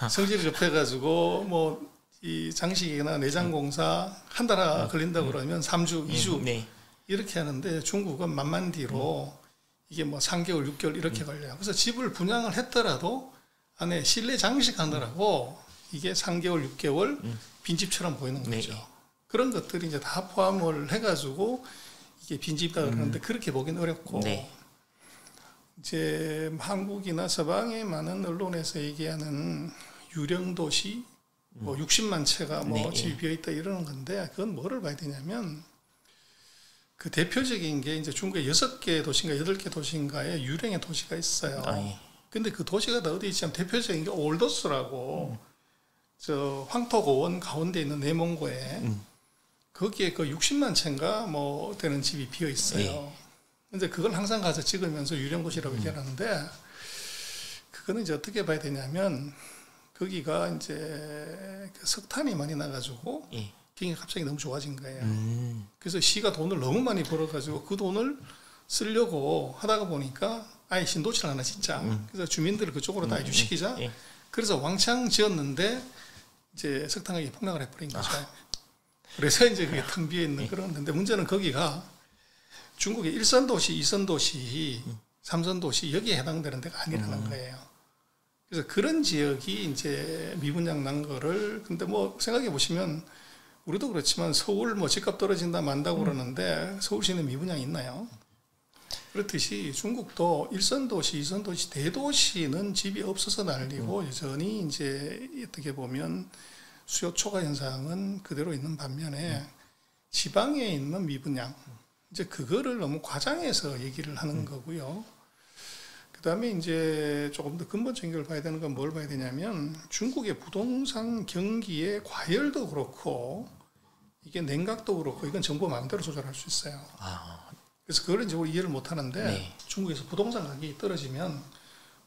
성질이 급해가지고 뭐 이 장식이나 내장 공사 한 달 걸린다 그러면 3주, 2주 이렇게 하는데 중국은 만만디로 이게 뭐 3개월, 6개월 이렇게 걸려요. 그래서 집을 분양을 했더라도 안에 실내 장식하느라고 이게 3개월, 6개월 빈집처럼 보이는 거죠. 그런 것들이 이제 다 포함을 해가지고 이게 빈집이다 그러는데 그렇게 보기는 어렵고 이제 한국이나 서방의 많은 언론에서 얘기하는 유령 도시, 뭐 60만 채가 뭐 네, 집이 비어 있다 이러는 건데 그건 뭐를 봐야 되냐면 그 대표적인 게 이제 중국에 6개 도시인가 8개 도시인가에 유령의 도시가 있어요. 예. 근데 그 도시가 다 어디 있냐면 대표적인 게 올더스라고 저 황토고원 가운데 있는 내몽고에 거기에 그 60만 채인가 뭐 되는 집이 비어 있어요. 예. 근데 그걸 항상 가서 찍으면서 유령도시라고 얘기하는데 그거는 이제 어떻게 봐야 되냐면 거기가 이제 그 석탄이 많이 나가지고 예. 경기가 갑자기 너무 좋아진 거예요. 그래서 시가 돈을 너무 많이 벌어가지고 그 돈을 쓰려고 하다가 보니까 아예 신도시를 하나 짓자. 그래서 주민들을 그쪽으로 다 이주시키자. 예. 그래서 왕창 지었는데 이제 석탄 가격이 폭락을 해버린 거죠. 그래서 이제 그게 텅 비어 있는 그런 건데 문제는 거기가 중국의 1선 도시, 2선 도시, 3선 도시 여기에 해당되는 데가 아니라는 거예요. 그래서 그런 지역이 이제 미분양 난 거를 근데 뭐 생각해 보시면 우리도 그렇지만 서울 뭐 집값 떨어진다 만다고 그러는데 서울시는 미분양이 있나요? 그렇듯이 중국도 1선 도시, 2선 도시, 대도시는 집이 없어서 난리고 여전히 이제 어떻게 보면 수요 초과 현상은 그대로 있는 반면에 지방에 있는 미분양 이제 그거를 너무 과장해서 얘기를 하는 거고요. 그다음에 이제 조금 더 근본적인 걸 봐야 되는 건 뭘 봐야 되냐면 중국의 부동산 경기의 과열도 그렇고 이게 냉각도 그렇고 이건 정부 마음대로 조절할 수 있어요. 그래서 그걸 이제 우리 이해를 못 하는데 네. 중국에서 부동산 가격이 떨어지면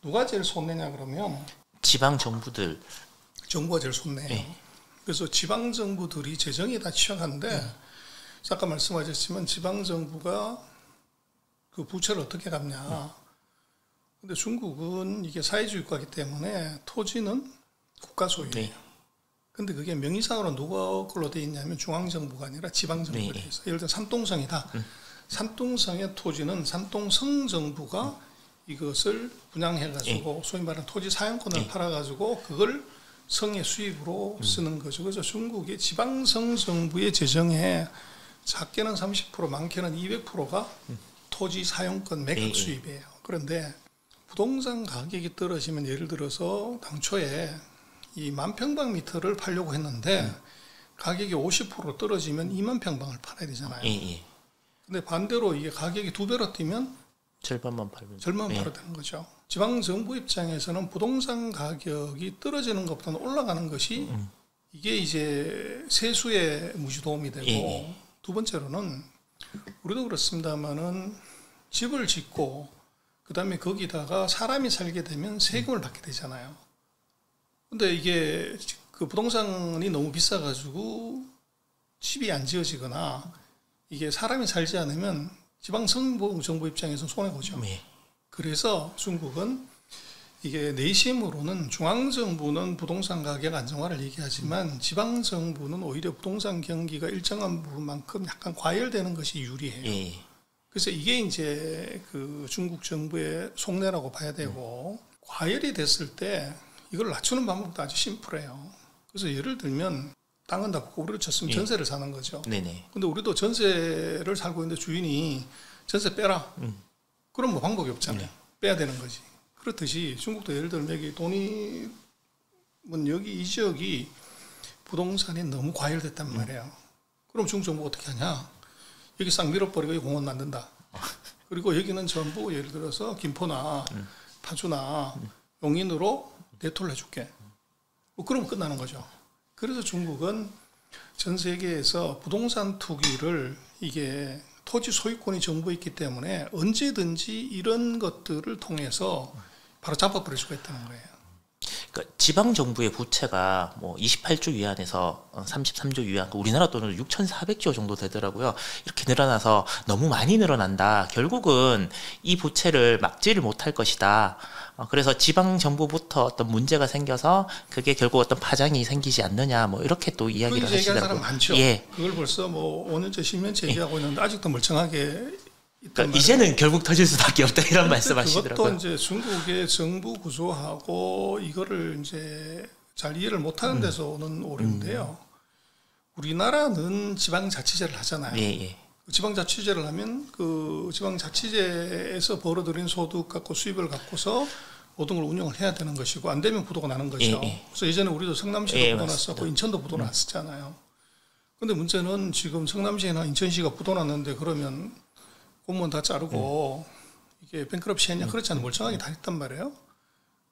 누가 제일 손내냐 그러면 지방 정부들. 정부가 제일 손내요. 네. 그래서 지방 정부들이 재정에 다 취약한데 아까 말씀하셨지만 지방 정부가 그 부채를 어떻게 갚냐. 근데 중국은 이게 사회주의 국가이기 때문에 토지는 국가 소유예요. 네. 근데 그게 명의상으로 누가 걸로 돼 있냐면 중앙정부가 아니라 지방정부가 네. 돼 있어요. 예를 들어 산둥성이다. 산둥성의 토지는 산둥성 정부가 이것을 분양해가지고 소위 말하는 토지 사용권을 팔아가지고 그걸 성의 수입으로 쓰는 거죠. 그래서 중국의 지방성 정부의 재정에 작게는 30%, 많게는 200%가 토지 사용권 매각 수입이에요. 그런데 부동산 가격이 떨어지면 예를 들어서 당초에 이 10,000평방미터를 팔려고 했는데 가격이 50% 떨어지면 2만 평방을 팔아야 되잖아요. 근데 반대로 이게 가격이 2배로 뛰면 절반만 팔면 팔아야 되는 거죠. 지방정부 입장에서는 부동산 가격이 떨어지는 것보다는 올라가는 것이 이게 이제 세수에 무지 도움이 되고 두 번째로는 우리도 그렇습니다만은 집을 짓고 그다음에 거기다가 사람이 살게 되면 세금을 받게 되잖아요. 근데 이게 그 부동산이 너무 비싸가지고 집이 안 지어지거나 이게 사람이 살지 않으면 지방정부 입장에서 손해보죠. 그래서 중국은 이게 내심으로는 중앙정부는 부동산 가격 안정화를 얘기하지만 지방정부는 오히려 부동산 경기가 일정한 부분만큼 약간 과열되는 것이 유리해요. 그래서 이게 이제 그 중국 정부의 속내라고 봐야 되고 과열이 됐을 때 이걸 낮추는 방법도 아주 심플해요. 그래서 예를 들면 땅은 다 받고 우리로 쳤으면 전세를 사는 거죠. 근데 우리도 전세를 살고 있는데 주인이 전세 빼라. 그럼 뭐 방법이 없잖아요. 빼야 되는 거지. 그렇듯이 중국도 예를 들면 여기 돈이 여기 이 지역이 부동산이 너무 과열됐단 말이에요. 그럼 중국 정부가 어떻게 하냐? 여기 싹 밀어버리고 여기 공원 만든다. 그리고 여기는 전부 예를 들어서 김포나 파주나 용인으로 대토를 해줄게. 뭐 그러면 끝나는 거죠. 그래서 중국은 전 세계에서 부동산 투기를 이게 토지 소유권이 정부에 있기 때문에 언제든지 이런 것들을 통해서 바로 잡아버릴 수가 있다는 거예요. 그러니까 지방 정부의 부채가 뭐 28조 위안에서 33조 위안, 우리나라 돈으로 6,400조 정도 되더라고요. 이렇게 늘어나서 너무 많이 늘어난다. 결국은 이 부채를 막지를 못할 것이다. 그래서 지방 정부부터 어떤 문제가 생겨서 그게 결국 어떤 파장이 생기지 않느냐, 뭐 이렇게 또 이야기를 하시더라고요. 사람 많죠. 그걸 벌써 뭐 5년째, 10년째 얘기하고 있는데 아직도 멀쩡하게. 그러니까 이제는 결국 터질 수밖에 없다 이런 말씀하시더라고요. 그것도 이제 중국의 정부 구조하고 이거를 이제 잘 이해를 못하는 데서 오는 오류인데요. 우리나라는 지방자치제를 하잖아요. 지방자치제를 하면 그 지방자치제에서 벌어들인 소득 갖고 수입을 갖고서 모든 걸 운영을 해야 되는 것이고 안 되면 부도가 나는 거죠. 그래서 예전에 우리도 성남시도 부도 났었고 인천도 부도 났었잖아요. 근데 문제는 지금 성남시나 인천시가 부도 났는데 그러면 공무원 다 자르고 이게 뱅크럽시 했냐? 그렇지 않아요. 멀쩡하게 다 했단 말이에요.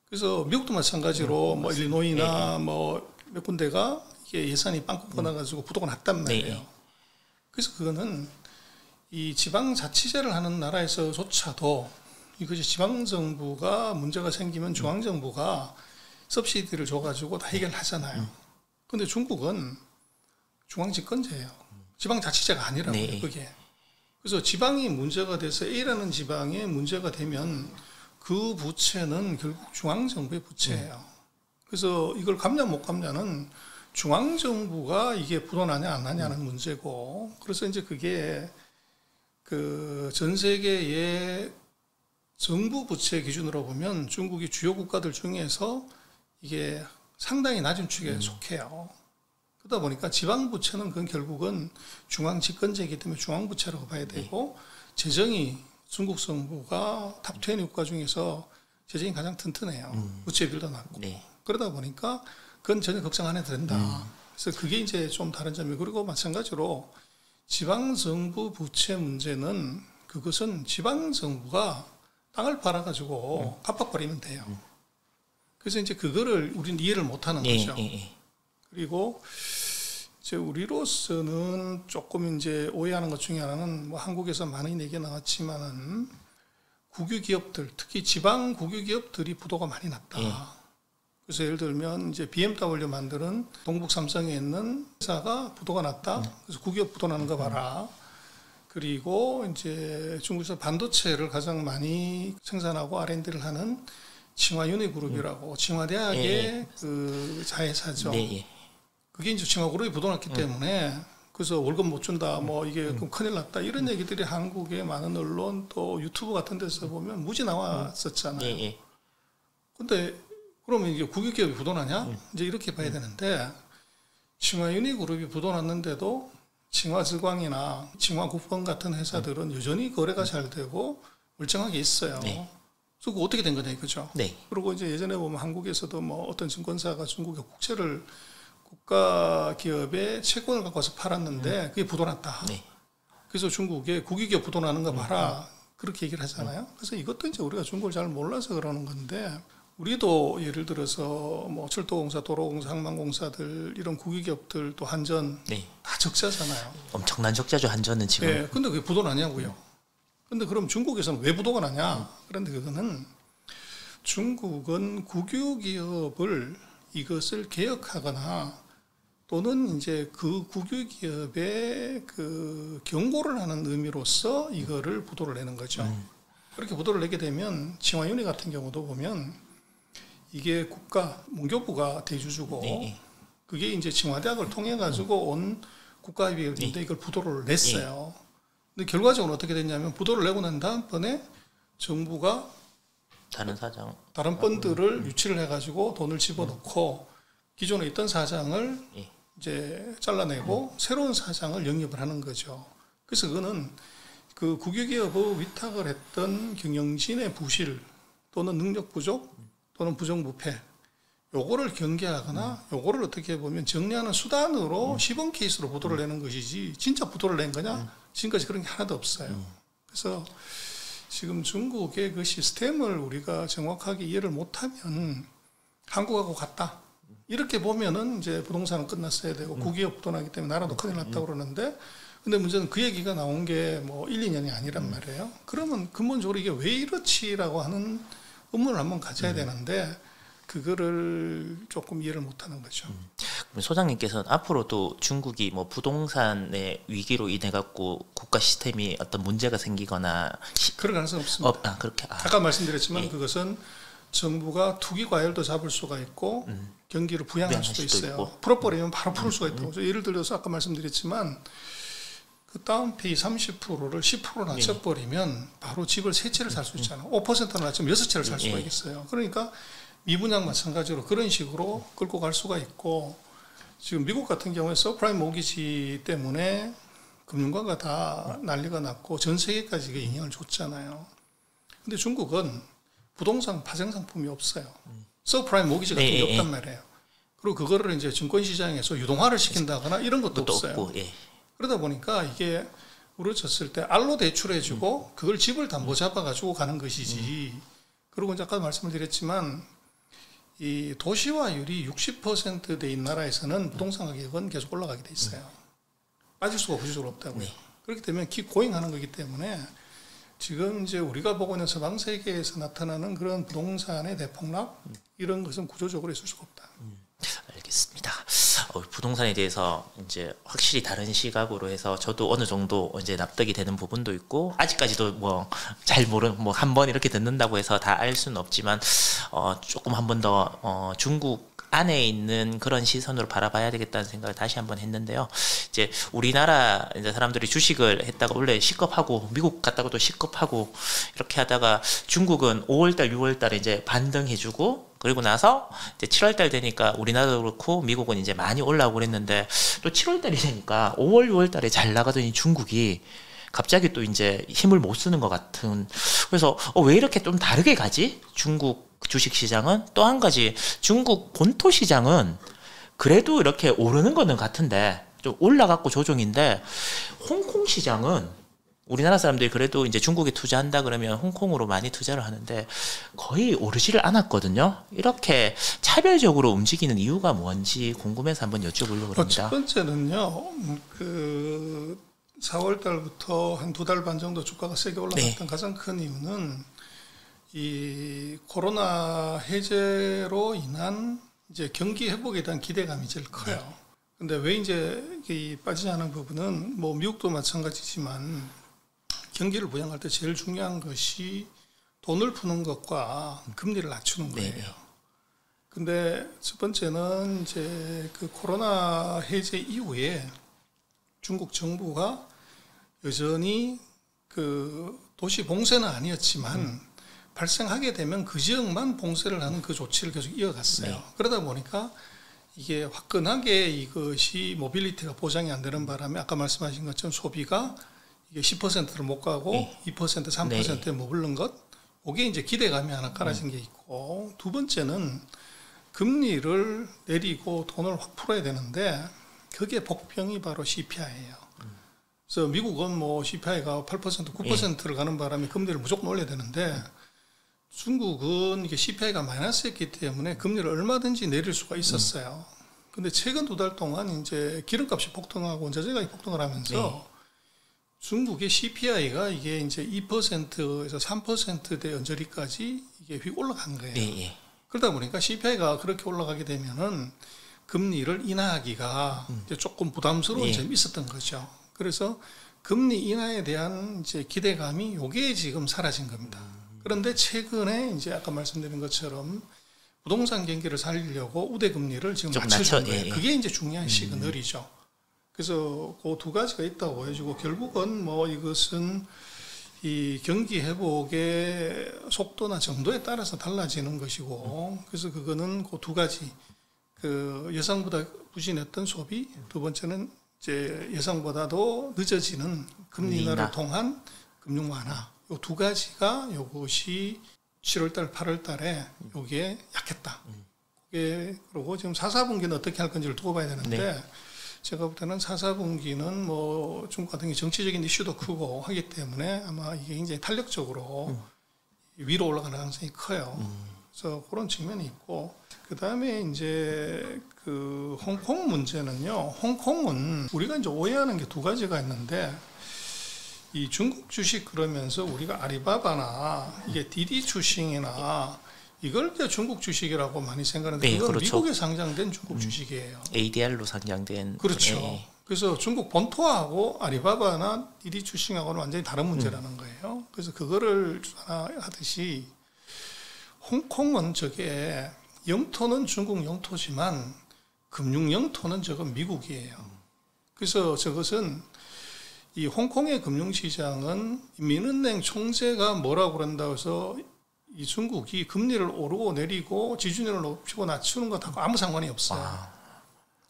그래서 미국도 마찬가지로 뭐 일리노이나 뭐 몇 군데가 이게 예산이 빵꾸 끊어가지고 부도가 났단 말이에요. 그래서 그거는 이 지방자치제를 하는 나라에서조차도 이것이 지방정부가 문제가 생기면 중앙정부가 서브시디를 줘가지고 다 해결하잖아요. 근데 중국은 중앙집권제예요. 지방자치제가 아니라고요, 그게. 그래서 지방이 문제가 돼서 A라는 지방에 문제가 되면 그 부채는 결국 중앙정부의 부채예요. 그래서 이걸 갚냐 못 갚냐는 중앙정부가 이게 부도나냐 안 나냐는 문제고, 그래서 이제 그게 그 전 세계의 정부 부채 기준으로 보면 중국이 주요 국가들 중에서 이게 상당히 낮은 축에 속해요. 그러다 보니까 지방 부채는 그건 결국은 중앙 집권제이기 때문에 중앙 부채라고 봐야 되고, 재정이 중국 정부가 탑 20 국가 중에서 재정이 가장 튼튼해요. 부채 비율도 낮고. 그러다 보니까 그건 전혀 걱정 안 해도 된다. 그래서 그게 이제 좀 다른 점이고, 그리고 마찬가지로 지방정부 부채 문제는 그것은 지방정부가 땅을 팔아가지고 갚아버리면 돼요. 그래서 이제 그거를 우리는 이해를 못하는 거죠. 그리고 이제 우리로서는 조금 이제 오해하는 것 중에 하나는 뭐 한국에서 많은 얘기가 나왔지만은 국유기업들, 특히 지방 국유기업들이 부도가 많이 났다. 그래서 예를 들면 이제 BMW 만드는 동북 삼성에 있는 회사가 부도가 났다. 그래서 국유업 부도 나는 거 봐라. 그리고 이제 중국에서 반도체를 가장 많이 생산하고 R&D를 하는 칭화유니그룹이라고 칭화대학의 그 자회사죠. 그게 이제 칭화그룹이 부도 났기 때문에 그래서 월급 못 준다, 뭐 이게 큰일 났다, 이런 얘기들이 한국의 많은 언론 또 유튜브 같은 데서 보면 무지 나왔었잖아요. 근데 그러면 이게 국유기업이 부도나냐? 이제 이렇게 봐야 되는데, 칭화유니그룹이 부도났는데도 칭화즈광이나 칭화국번 같은 회사들은 여전히 거래가 잘 되고 멀쩡하게 있어요. 그래서 그거 어떻게 된 거냐 이거죠. 그리고 이제 예전에 보면 한국에서도 뭐 어떤 증권사가 중국의 국채를 국가 기업의 채권을 갖고 와서 팔았는데 그게 부도났다. 그래서 중국에 국유기업 부도나는 거 봐라. 그렇게 얘기를 하잖아요. 그래서 이것도 이제 우리가 중국을 잘 몰라서 그러는 건데, 우리도 예를 들어서 뭐 철도공사, 도로공사, 항만공사들 이런 국유기업들 또 한전 다 적자잖아요. 엄청난 적자죠, 한전은 지금. 네, 근데 그게 부도 나냐고요. 근데 그럼 중국에서는 왜 부도가 나냐? 그런데 그거는 중국은 국유기업을 이것을 개혁하거나 또는 이제 그 국유기업의 그 경고를 하는 의미로서 이거를 부도를 내는 거죠. 그렇게 부도를 내게 되면 칭화유니 같은 경우도 보면 이게 국가 문교부가 대주주고 그게 이제 칭화대학을 통해 가지고 온 국가기업인데 이걸 부도를 냈어요. 근데 결과적으로 어떻게 됐냐면 부도를 내고 난 다음번에 정부가 다른 펀드를 유치를 해가지고 돈을 집어넣고 기존에 있던 사장을 이제 잘라내고 새로운 사장을 영입을 하는 거죠. 그래서 그거는 그 국유기업의 위탁을 했던 경영진의 부실 또는 능력 부족 또는 부정부패, 요거를 경계하거나 요거를 어떻게 보면 정리하는 수단으로 시범 케이스로 부도를 내는 것이지 진짜 부도를 낸 거냐? 지금까지 그런 게 하나도 없어요. 그래서 지금 중국의 그 시스템을 우리가 정확하게 이해를 못하면 한국하고 같다. 이렇게 보면은 이제 부동산은 끝났어야 되고 국유업 부도나기 때문에 나라도 큰일 났다고 그러는데, 근데 문제는 그 얘기가 나온 게 뭐 1, 2년이 아니란 말이에요. 그러면 근본적으로 이게 왜 이렇지라고 하는 의문을 한번 가져야 되는데 그거를 조금 이해를 못하는 거죠. 소장님께서는 앞으로도 중국이 뭐 부동산의 위기로 인해 갖고 국가 시스템이 어떤 문제가 생기거나 그럴 가능성은 없습니다. 그렇게 아까 말씀드렸지만 그것은 정부가 투기 과열도 잡을 수가 있고 경기를 부양할 수도 있어요. 풀어버리면 바로 풀을 수가 있다고. 예를 들어서 아까 말씀드렸지만 그 다운페이 30%를 10% 낮춰버리면 바로 집을 3채를 살 수 있잖아요. 5%는 낮추면 6채를 살 수가 있어요. 그러니까 미분양 마찬가지로 그런 식으로 끌고 갈 수가 있고, 지금 미국 같은 경우에 서프라임 모기지 때문에 금융가가 다 난리가 났고 전 세계까지 이게 영향을 줬잖아요. 근데 중국은 부동산 파생 상품이 없어요. 서프라임 모기지 같은 게 없단 말이에요. 그리고 그거를 이제 증권시장에서 유동화를 시킨다거나 이런 것도 없어요. 없고, 그러다 보니까 이게 우러졌을 때 알로 대출해주고 그걸 집을 담보 잡아가지고 가는 것이지. 그리고 이제 아까 말씀을 드렸지만 이 도시화율이 60% 돼인 나라에서는 부동산 가격은 계속 올라가게 돼 있어요. 빠질 수가 구조적으로 없다고요. 그렇기 때문에 킵고잉하는 거기 때문에 지금 이제 우리가 보고 있는 서방 세계에서 나타나는 그런 부동산의 대폭락 이런 것은 구조적으로 있을 수가 없다. 알겠습니다. 부동산에 대해서 이제 확실히 다른 시각으로 해서 저도 어느 정도 이제 납득이 되는 부분도 있고 아직까지도 뭐 잘 모르는 뭐 한 번 이렇게 듣는다고 해서 다 알 수는 없지만 조금 한 번 더 중국 안에 있는 그런 시선으로 바라봐야 되겠다는 생각을 다시 한번 했는데요. 이제 우리나라 이제 사람들이 주식을 했다가 원래 시급하고 미국 갔다가도 시급하고 이렇게 하다가 중국은 5월달, 6월달에 이제 반등해주고 그리고 나서 이제 7월달 되니까 우리나라도 그렇고 미국은 이제 많이 올라오고 그랬는데 또 7월달이 되니까 5월, 6월달에 잘 나가더니 중국이 갑자기 또 이제 힘을 못 쓰는 것 같은. 그래서 왜 이렇게 좀 다르게 가지? 중국 주식 시장은 또 한 가지 중국 본토 시장은 그래도 이렇게 오르는 거는 같은데 좀 올라갔고 조정인데 홍콩 시장은 우리나라 사람들이 그래도 이제 중국에 투자한다 그러면 홍콩으로 많이 투자를 하는데 거의 오르지를 않았거든요. 이렇게 차별적으로 움직이는 이유가 뭔지 궁금해서 한번 여쭤보려고 합니다. 첫 번째는요, 4월 달부터 한 2달 반 정도 주가가 세게 올라갔던 가장 큰 이유는 이 코로나 해제로 인한 이제 경기 회복에 대한 기대감이 제일 커요. 근데 왜 이제 이 빠지지 않은 부분은 뭐 미국도 마찬가지지만 경기를 부양할 때 제일 중요한 것이 돈을 푸는 것과 금리를 낮추는 거예요. 근데 첫 번째는 이제 그 코로나 해제 이후에 중국 정부가 여전히 그 도시 봉쇄는 아니었지만 발생하게 되면 그 지역만 봉쇄를 하는 그 조치를 계속 이어갔어요. 그러다 보니까 이게 화끈하게 이것이 모빌리티가 보장이 안 되는 바람에 아까 말씀하신 것처럼 소비가 이게 10%를 못 가고 2%, 3%에 머무른 것, 그게 이제 기대감이 하나 깔아진 게 있고, 두 번째는 금리를 내리고 돈을 확 풀어야 되는데 그게 복병이 바로 CPI예요. 그래서 미국은 뭐 CPI가 8%, 9%를 가는 바람에 금리를 무조건 올려야 되는데 중국은 이게 CPI가 마이너스였기 때문에 금리를 얼마든지 내릴 수가 있었어요. 근데 최근 2달 동안 이제 기름값이 폭등하고 원자재가격이 폭등을 하면서 중국의 CPI가 이게 이제 2%에서 3%대 언저리까지 이게 휙 올라간 거예요. 그러다 보니까 CPI가 그렇게 올라가게 되면은 금리를 인하하기가 이제 조금 부담스러운 점이 있었던 거죠. 그래서 금리 인하에 대한 이제 기대감이 요게 지금 사라진 겁니다. 그런데 최근에 이제 아까 말씀드린 것처럼 부동산 경기를 살리려고 우대 금리를 지금 낮춰준 거예요. 그게 이제 중요한 시그널이죠. 그래서 그 두 가지가 있다고 보여지고 결국은 뭐 이것은 이 경기 회복의 속도나 정도에 따라서 달라지는 것이고 그래서 그거는 그 두 가지 그 예상보다 부진했던 소비 두 번째는 이제 예상보다도 늦어지는 금리 인하를 통한 금융 완화 요 두 가지가 요것이 7월달 8월달에 요게 약했다. 그게 그리고 지금 4, 4분기는 어떻게 할 건지를 두고 봐야 되는데 제가 볼 때는 4, 4분기는 뭐 중국 같은 게 정치적인 이슈도 크고 하기 때문에 아마 이게 굉장히 탄력적으로 위로 올라가는 가능성이 커요. 그래서 그런 측면이 있고 그 다음에 이제 그 홍콩 문제는요. 홍콩은 우리가 이제 오해하는 게 두 가지가 있는데 이 중국 주식 그러면서 우리가 아리바바나 이게 디디 추싱이나 이걸 이제 중국 주식이라고 많이 생각하는데 그건 그렇죠. 미국에 상장된 중국 주식이에요. ADR로 상장된. 그렇죠. 그래서 중국 본토하고 아리바바나 디디 추싱하고는 완전히 다른 문제라는 거예요. 그래서 그거를 하듯이 홍콩은 저게 영토는 중국 영토지만 금융 영토는 저건 미국이에요. 그래서 저것은 이 홍콩의 금융시장은 민은행 총재가 뭐라고 그런다고 해서 이 중국이 금리를 오르고 내리고 지준율을 높이고 낮추는 것하고 아무 상관이 없어요.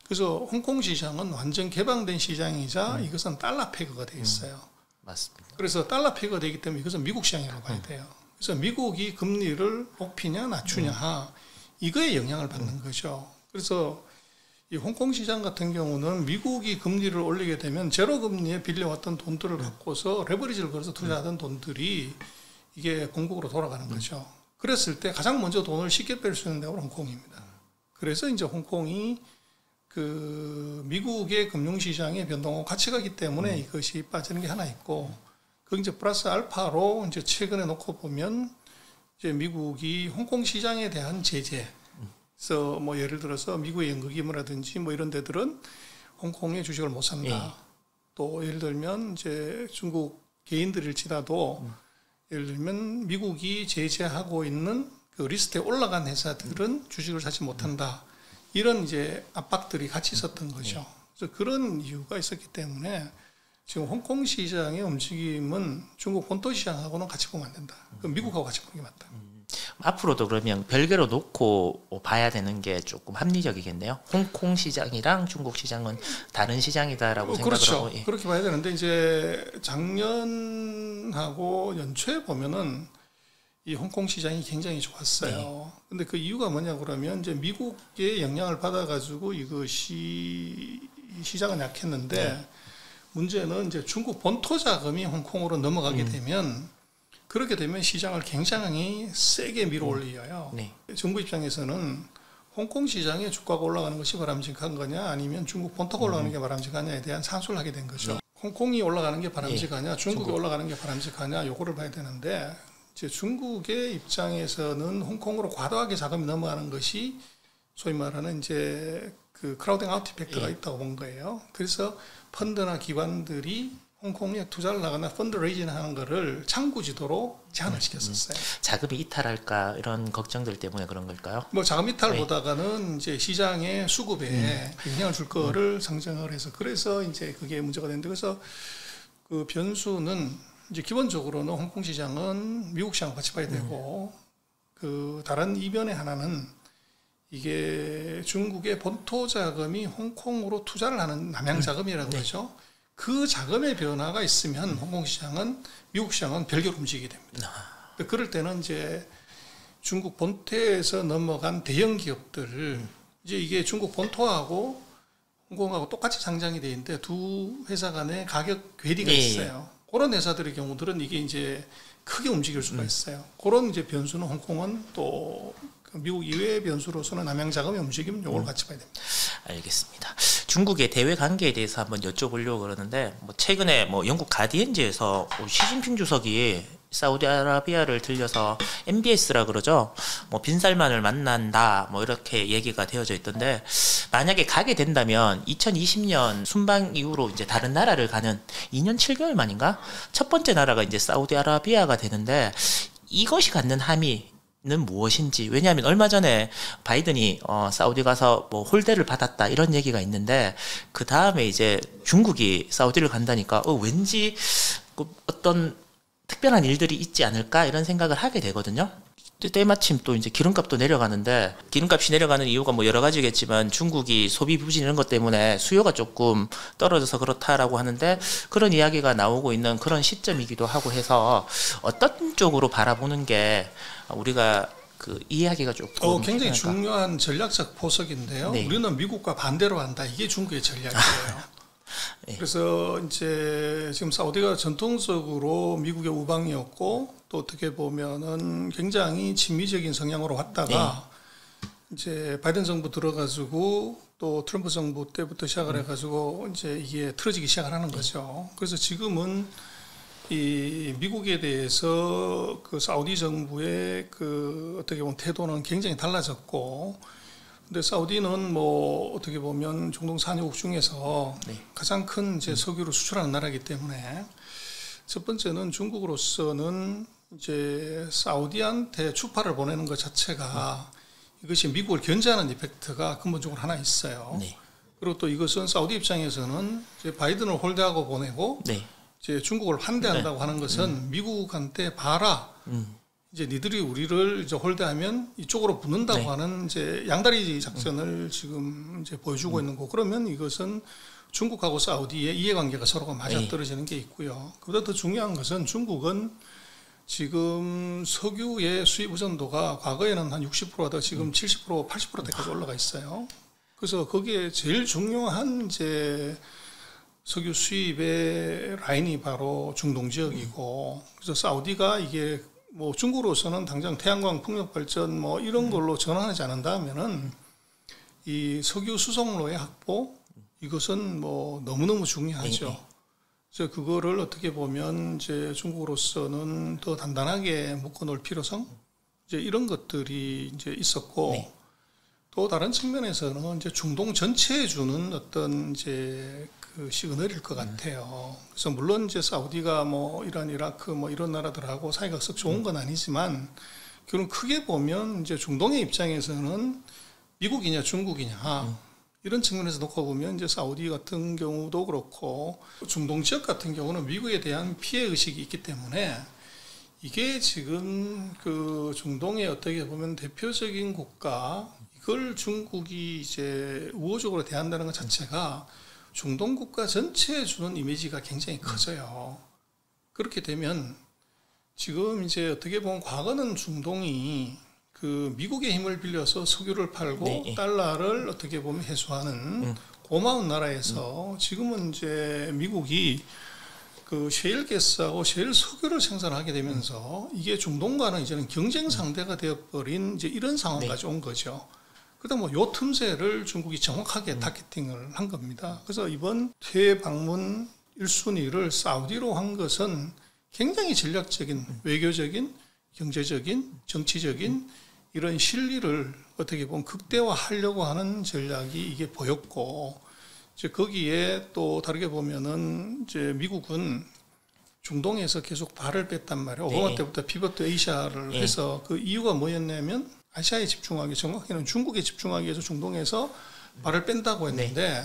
그래서 홍콩 시장은 완전 개방된 시장이자 이것은 달러 페그가 되어 있어요. 맞습니다. 그래서 달러 페그가 되기 때문에 이것은 미국 시장이라고 봐야 돼요. 그래서 미국이 금리를 높이냐 낮추냐 이거에 영향을 받는 거죠. 그래서 이 홍콩 시장 같은 경우는 미국이 금리를 올리게 되면 제로 금리에 빌려왔던 돈들을 갖고서 레버리지를 걸어서 투자하던 돈들이 이게 공국으로 돌아가는 거죠. 그랬을 때 가장 먼저 돈을 쉽게 뺄 수 있는 데가 홍콩입니다. 그래서 이제 홍콩이 그 미국의 금융시장의 변동하고 같이 가기 때문에 이것이 빠지는 게 하나 있고, 그 이제 플러스 알파로 이제 최근에 놓고 보면 이제 미국이 홍콩 시장에 대한 제재, 그래서 뭐 예를 들어서 미국의 연극임이라든지 뭐 이런 데들은 홍콩의 주식을 못 산다. 또 예를 들면 이제 중국 개인들일지라도 예를 들면 미국이 제재하고 있는 그 리스트에 올라간 회사들은 주식을 사지 못한다. 이런 이제 압박들이 같이 있었던 거죠. 그래서 그런 이유가 있었기 때문에 지금 홍콩 시장의 움직임은 중국 본토 시장하고는 같이 보면 안 된다. 그럼 미국하고 같이 보는 게 맞다. 앞으로도 그러면 별개로 놓고 봐야 되는 게 조금 합리적이겠네요. 홍콩 시장이랑 중국 시장은 다른 시장이다라고 생각을 그렇죠. 하고. 예. 그렇게 봐야 되는데 이제 작년하고 연초에 보면은 이 홍콩 시장이 굉장히 좋았어요. 근데 그 이유가 뭐냐 그러면 이제 미국의 영향을 받아가지고 이것이 시장은 약했는데 문제는 이제 중국 본토 자금이 홍콩으로 넘어가게 되면 그렇게 되면 시장을 굉장히 세게 밀어 올려요. 정부 입장에서는 홍콩 시장의 주가가 올라가는 것이 바람직한 거냐 아니면 중국 본토가 올라가는 게 바람직하냐에 대한 산수를 하게 된 거죠. 홍콩이 올라가는 게 바람직하냐 중국이 올라가는 게 바람직하냐 요거를 봐야 되는데 이제 중국의 입장에서는 홍콩으로 과도하게 자금이 넘어가는 것이 소위 말하는 이제 그 크라우딩 아웃 이펙트가 있다고 본 거예요. 그래서 펀드나 기관들이 홍콩에 투자를 하거나 펀드 레이징 하는 거를 창구 지도로 제한을 시켰었어요. 자금이 이탈할까 이런 걱정들 때문에 그런 걸까요? 뭐 자금 이탈보다가는 이제 시장의 수급에 영향을 줄 거를 상정을 해서 그래서 이제 그게 문제가 되는데 그래서 그 변수는 이제 기본적으로는 홍콩 시장은 미국 시장 같이 봐야 되고 그 다른 이변의 하나는 이게 중국의 본토 자금이 홍콩으로 투자를 하는 남양 자금이라는 거죠. 그 자금의 변화가 있으면 홍콩 시장은 미국 시장은 별개로 움직이게 됩니다. 그럴 때는 이제 중국 본토에서 넘어간 대형 기업들 이제 이게 중국 본토하고 홍콩하고 똑같이 상장이 돼 있는데 두 회사 간에 가격 괴리가 있어요. 그런 회사들의 경우들은 이게 이제 크게 움직일 수가 있어요. 그런 이제 변수는 홍콩은 또 미국 이외의 변수로서는 남양 자금의 움직임 요걸 같이 봐야 됩니다. 알겠습니다. 중국의 대외 관계에 대해서 한번 여쭤보려고 그러는데 뭐 최근에 뭐 영국 가디언지에서 시진핑 주석이 사우디아라비아를 들려서 MBS라 그러죠. 뭐 빈살만을 만난다 뭐 이렇게 얘기가 되어져 있던데 만약에 가게 된다면 2020년 순방 이후로 이제 다른 나라를 가는 2년 7개월 만인가 첫 번째 나라가 이제 사우디아라비아가 되는데 이것이 갖는 함의 는 무엇인지. 왜냐하면 얼마 전에 바이든이 사우디 가서 뭐 홀대를 받았다 이런 얘기가 있는데 그 다음에 이제 중국이 사우디를 간다니까 왠지 어떤 특별한 일들이 있지 않을까 이런 생각을 하게 되거든요. 때마침 또 이제 기름값도 내려가는데 기름값이 내려가는 이유가 뭐 여러 가지겠지만 중국이 소비 부진 이런 것 때문에 수요가 조금 떨어져서 그렇다라고 하는데 그런 이야기가 나오고 있는 그런 시점이기도 하고 해서 어떤 쪽으로 바라보는 게 우리가 그 이해하기가 조금 굉장히 중요한 전략적 포석인데요. 우리는 미국과 반대로 한다. 이게 중국의 전략이에요. 그래서 이제 지금 사우디가 전통적으로 미국의 우방이었고 또 어떻게 보면은 굉장히 친미적인 성향으로 왔다가 이제 바이든 정부 들어가지고 또 트럼프 정부 때부터 시작을 해가지고 이제 이게 틀어지기 시작을 하는 거죠. 그래서 지금은 이 미국에 대해서 그 사우디 정부의 그 어떻게 보면 태도는 굉장히 달라졌고, 근데 사우디는 뭐 어떻게 보면 중동 산유국 중에서 가장 큰 이제 석유를 수출하는 나라이기 때문에 첫 번째는 중국으로서는 이제 사우디한테 추파를 보내는 것 자체가 이것이 미국을 견제하는 이펙트가 근본적으로 하나 있어요. 그리고 또 이것은 사우디 입장에서는 이제 바이든을 홀대하고 보내고 이제 중국을 환대한다고 하는 것은 미국한테 봐라. 이제 니들이 우리를 이제 홀대하면 이쪽으로 붙는다고 하는 이제 양다리 작전을 지금 이제 보여주고 있는 거. 그러면 이것은 중국하고 사우디의 이해관계가 서로가 맞아떨어지는 게 있고요. 그보다 더 중요한 것은 중국은 지금 석유의 수입 의존도가 과거에는 한 60%다 지금 70%, 80%대까지 올라가 있어요. 그래서 거기에 제일 중요한 이제 석유 수입의 라인이 바로 중동 지역이고, 그래서 사우디가 이게 뭐 중국으로서는 당장 태양광 풍력 발전 뭐 이런 걸로 전환하지 않는다면은 이 석유 수송로의 확보, 이것은 뭐 너무너무 중요하죠. 그래서 그거를 어떻게 보면 이제 중국으로서는 더 단단하게 묶어놓을 필요성, 이제 이런 것들이 이제 있었고, 네. 또 다른 측면에서는 이제 중동 전체에 주는 어떤 이제 그 시그널일 것 같아요. 그래서 물론 이제 사우디가 뭐 이란, 이라크 뭐 이런 나라들하고 사이가 썩 좋은 건 아니지만, 결국 크게 보면 이제 중동의 입장에서는 미국이냐 중국이냐 이런 측면에서 놓고 보면 이제 사우디 같은 경우도 그렇고 중동 지역 같은 경우는 미국에 대한 피해 의식이 있기 때문에 이게 지금 그 중동의 어떻게 보면 대표적인 국가, 이걸 중국이 이제 우호적으로 대한다는 것 자체가 중동 국가 전체에 주는 이미지가 굉장히 커져요. 그렇게 되면 지금 이제 어떻게 보면 과거는 중동이 그 미국의 힘을 빌려서 석유를 팔고 네. 달러를 어떻게 보면 회수하는 고마운 나라에서 지금은 이제 미국이 그 셰일 가스하고 셰일 석유를 생산하게 되면서 이게 중동과는 이제는 경쟁 상대가 되어버린 이제 이런 상황까지 온 거죠. 그다음 뭐 요 틈새를 중국이 정확하게 타겟팅을 한 겁니다. 그래서 이번 퇴방문 1순위를 사우디로 한 것은 굉장히 전략적인, 외교적인, 경제적인, 정치적인 이런 실리를 어떻게 보면 극대화하려고 하는 전략이 이게 보였고, 이제 거기에 또 다르게 보면은 이제 미국은 중동에서 계속 발을 뺐단 말이에요. 오바마 때부터 피벗 투 에이시아를 해서 그 이유가 뭐였냐면 아시아에 집중하기, 정확히는 중국에 집중하기 위해서 중동에서 발을 뺀다고 했는데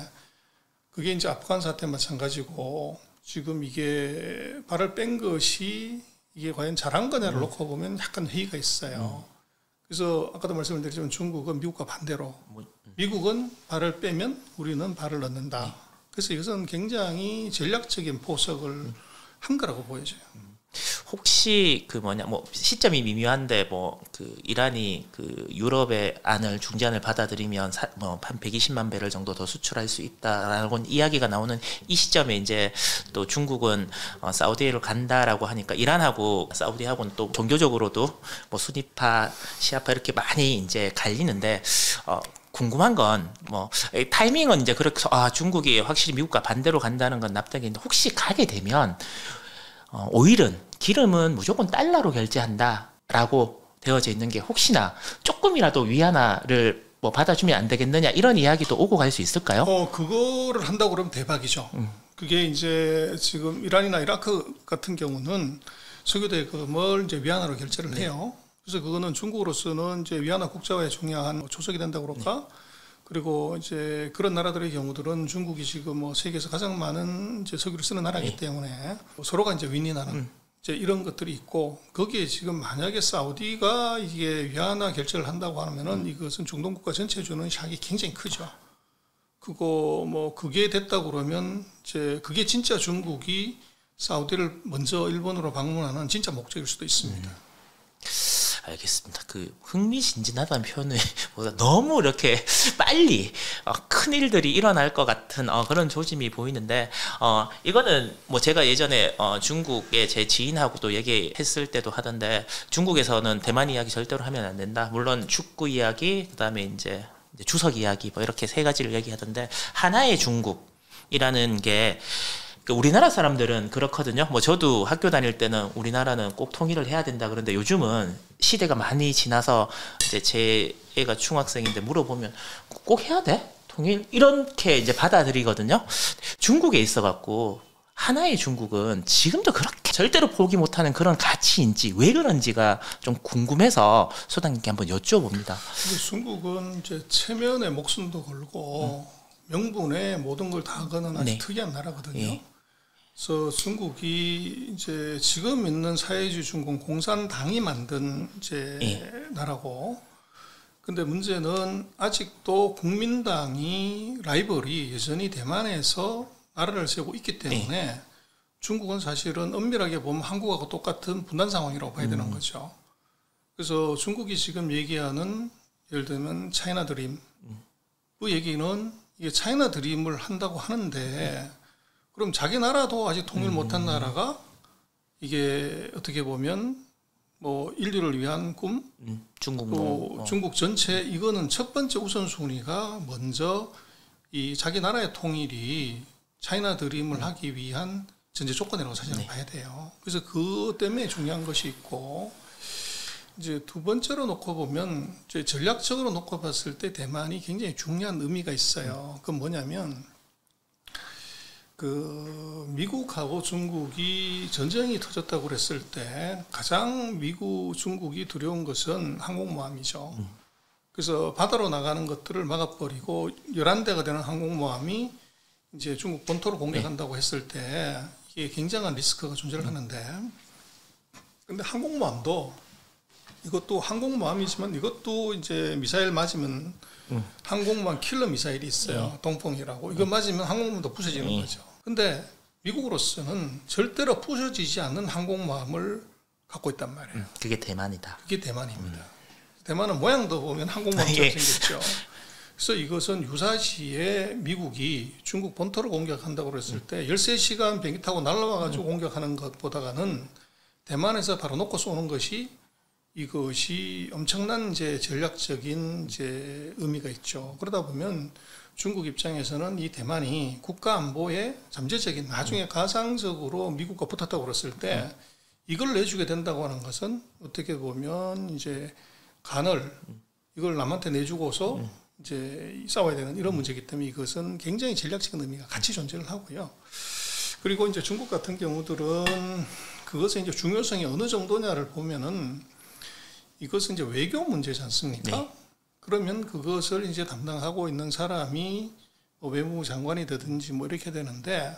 그게 이제 아프간 사태 마찬가지고, 지금 이게 발을 뺀 것이 이게 과연 잘한 거냐를 놓고 보면 약간 회의가 있어요. 그래서 아까도 말씀을 드렸지만 중국은 미국과 반대로 미국은 발을 빼면 우리는 발을 넣는다. 그래서 이것은 굉장히 전략적인 포석을 한 거라고 보여져요. 혹시 그 뭐냐 뭐 시점이 미묘한데 뭐 그 이란이 그 유럽의 안을 중재안을 받아들이면 뭐 한 120만 배럴 정도 더 수출할 수 있다라는 이야기가 나오는 이 시점에 이제 또 중국은 사우디로 간다라고 하니까 이란하고 사우디하고는 또 종교적으로도 뭐 수니파, 시아파 이렇게 많이 이제 갈리는데 궁금한 건 뭐 타이밍은 이제 그렇게 중국이 확실히 미국과 반대로 간다는 건 납득인데 혹시 가게 되면 오일은 기름은 무조건 달러로 결제한다라고 되어져 있는 게 혹시나 조금이라도 위안화를 뭐 받아주면 안 되겠느냐 이런 이야기도 오고 갈 수 있을까요? 그거를 한다고 그러면 대박이죠. 그게 이제 지금 이란이나 이라크 같은 경우는 석유 대금을 이제 위안화로 결제를 해요. 그래서 그거는 중국으로서는 이제 위안화 국제화에 중요한 조석이 된다고 그럴까? 그리고 이제 그런 나라들의 경우들은 중국이 지금 뭐 세계에서 가장 많은 이제 석유를 쓰는 나라이기 때문에 서로가 이제 윈윈하는 이제 이런 것들이 있고, 거기에 지금 만약에 사우디가 이게 위안화 결제를 한다고 하면은 이것은 중동 국가 전체에 주는 샥이 굉장히 크죠. 그거 뭐 그게 됐다고 그러면 이제 그게 진짜 중국이 사우디를 먼저 일본으로 방문하는 진짜 목적일 수도 있습니다. 알겠습니다. 그 흥미진진하다는 표현을 보다 너무 이렇게 빨리 큰 일들이 일어날 것 같은 그런 조짐이 보이는데 이거는 뭐 제가 예전에 중국의 제 지인하고도 얘기했을 때도 하던데 중국에서는 대만 이야기 절대로 하면 안 된다. 물론 축구 이야기, 그다음에 이제 주석 이야기 뭐 이렇게 세 가지를 얘기하던데 하나의 중국이라는 게 우리나라 사람들은 그렇거든요. 뭐 저도 학교 다닐 때는 우리나라는 꼭 통일을 해야 된다 그런데 요즘은 시대가 많이 지나서 이제 제 애가 중학생인데 물어보면 꼭 해야 돼? 통일? 이렇게 이제 받아들이거든요. 중국에 있어갖고 하나의 중국은 지금도 그렇게 절대로 포기 못하는 그런 가치인지 왜 그런지가 좀 궁금해서 소장님께 한번 여쭤봅니다. 중국은 이제 체면에 목숨도 걸고 명분에 모든 걸 다 거는 아주 특이한 나라거든요. 그래서 중국이 이제 지금 있는 사회주의 중공 공산당이 만든 이제 나라고, 근데 문제는 아직도 국민당이 라이벌이 여전히 대만에서 나라를 세우고 있기 때문에 중국은 사실은 엄밀하게 보면 한국하고 똑같은 분단 상황이라고 봐야 되는 거죠. 그래서 중국이 지금 얘기하는 예를 들면 차이나 드림 그 얘기는 이게 차이나 드림을 한다고 하는데 그럼 자기 나라도 아직 통일 못한 나라가 이게 어떻게 보면 뭐 인류를 위한 꿈, 중국 또 중국 전체 이거는 첫 번째 우선순위가 먼저 이 자기 나라의 통일이 차이나 드림을 하기 위한 전제 조건이라고 사실은 봐야 돼요. 그래서 그 때문에 중요한 것이 있고 이제 두 번째로 놓고 보면 이제 전략적으로 놓고 봤을 때 대만이 굉장히 중요한 의미가 있어요. 그건 뭐냐면 그 미국하고 중국이 전쟁이 터졌다고 그랬을 때 가장 미국, 중국이 두려운 것은 항공모함이죠. 그래서 바다로 나가는 것들을 막아버리고 11대가 되는 항공모함이 이제 중국 본토를 공격한다고 했을 때 이게 굉장한 리스크가 존재를 하는데 근데 항공모함도 이것도 항공모함이지만 이것도 이제 미사일 맞으면 항공모함 킬러 미사일이 있어요. 동풍이라고. 이거 맞으면 항공모함도 부서지는 거죠. 근데 미국으로서는 절대로 부서지지 않는 항공모함을 갖고 있단 말이에요. 그게 대만이다. 그게 대만입니다. 대만은 모양도 보면 항공모함처럼 생겼죠. 그래서 이것은 유사시에 미국이 중국 본토를 공격한다고 그랬을 때 13시간 비행기 타고 날아와가지고 공격하는 것보다는 대만에서 바로 놓고 쏘는 것이 이것이 엄청난 이제 전략적인 이제 의미가 있죠. 그러다 보면 중국 입장에서는 이 대만이 국가 안보에 잠재적인 나중에 가상적으로 미국과 붙었다고 그랬을 때 이걸 내주게 된다고 하는 것은 어떻게 보면 이제 간을 이걸 남한테 내주고서 이제 싸워야 되는 이런 문제이기 때문에 이것은 굉장히 전략적인 의미가 같이 존재를 하고요. 그리고 이제 중국 같은 경우들은 그것의 이제 중요성이 어느 정도냐를 보면은 이것은 이제 외교 문제지 않습니까? 네. 그러면 그것을 이제 담당하고 있는 사람이 뭐 외무부 장관이 되든지 뭐 이렇게 되는데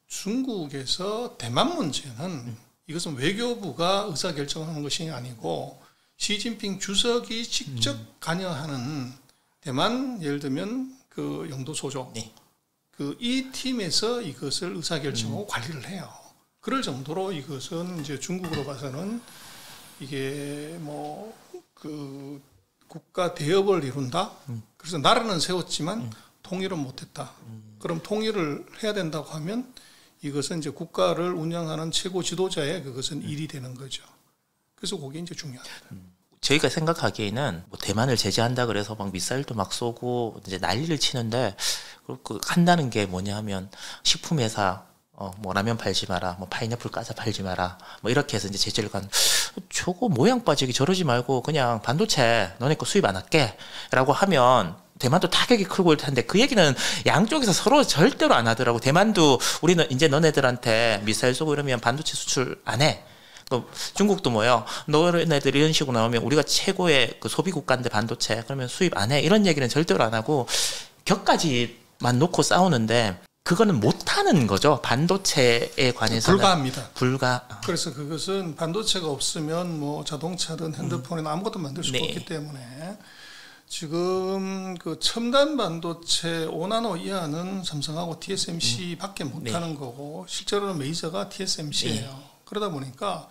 중국에서 대만 문제는 이것은 외교부가 의사결정하는 것이 아니고 시진핑 주석이 직접 관여하는 대만 예를 들면 그 영도 소조 네. 그 이 팀에서 이것을 의사결정하고 관리를 해요. 그럴 정도로 이것은 이제 중국으로 봐서는 이게 뭐 그 국가 대업을 이룬다. 그래서 나라는 세웠지만 통일은 못했다. 그럼 통일을 해야 된다고 하면 이것은 이제 국가를 운영하는 최고 지도자의 그것은 일이 되는 거죠. 그래서 그게 이제 중요합니다. 저희가 생각하기에는 뭐 대만을 제재한다 그래서 막 미사일도 막 쏘고 이제 난리를 치는데 그 한다는 게 뭐냐 하면 식품회사 뭐 라면 팔지 마라, 뭐 파인애플 과자 팔지 마라, 뭐 이렇게 해서 이제 제재를 저거 모양 빠지기 저러지 말고 그냥 반도체 너네 거 수입 안 할게라고 하면 대만도 타격이 크고 일 텐데 그 얘기는 양쪽에서 서로 절대로 안 하더라고. 대만도 우리는 이제 너네들한테 미사일 쏘고 이러면 반도체 수출 안 해. 중국도 뭐요? 너네들 이런 식으로 나오면 우리가 최고의 그 소비 국가인데 반도체 그러면 수입 안 해. 이런 얘기는 절대로 안 하고 격까지만 놓고 싸우는데 그거는 못하는 거죠. 반도체에 관해서는. 불가합니다. 그래서 그것은 반도체가 없으면 뭐 자동차든 핸드폰이나 아무것도 만들 수가 없기 때문에 지금 그 첨단 반도체 5나노 이하는 삼성하고 TSMC밖에 못하는 거고 실제로는 메이저가 TSMC예요. 그러다 보니까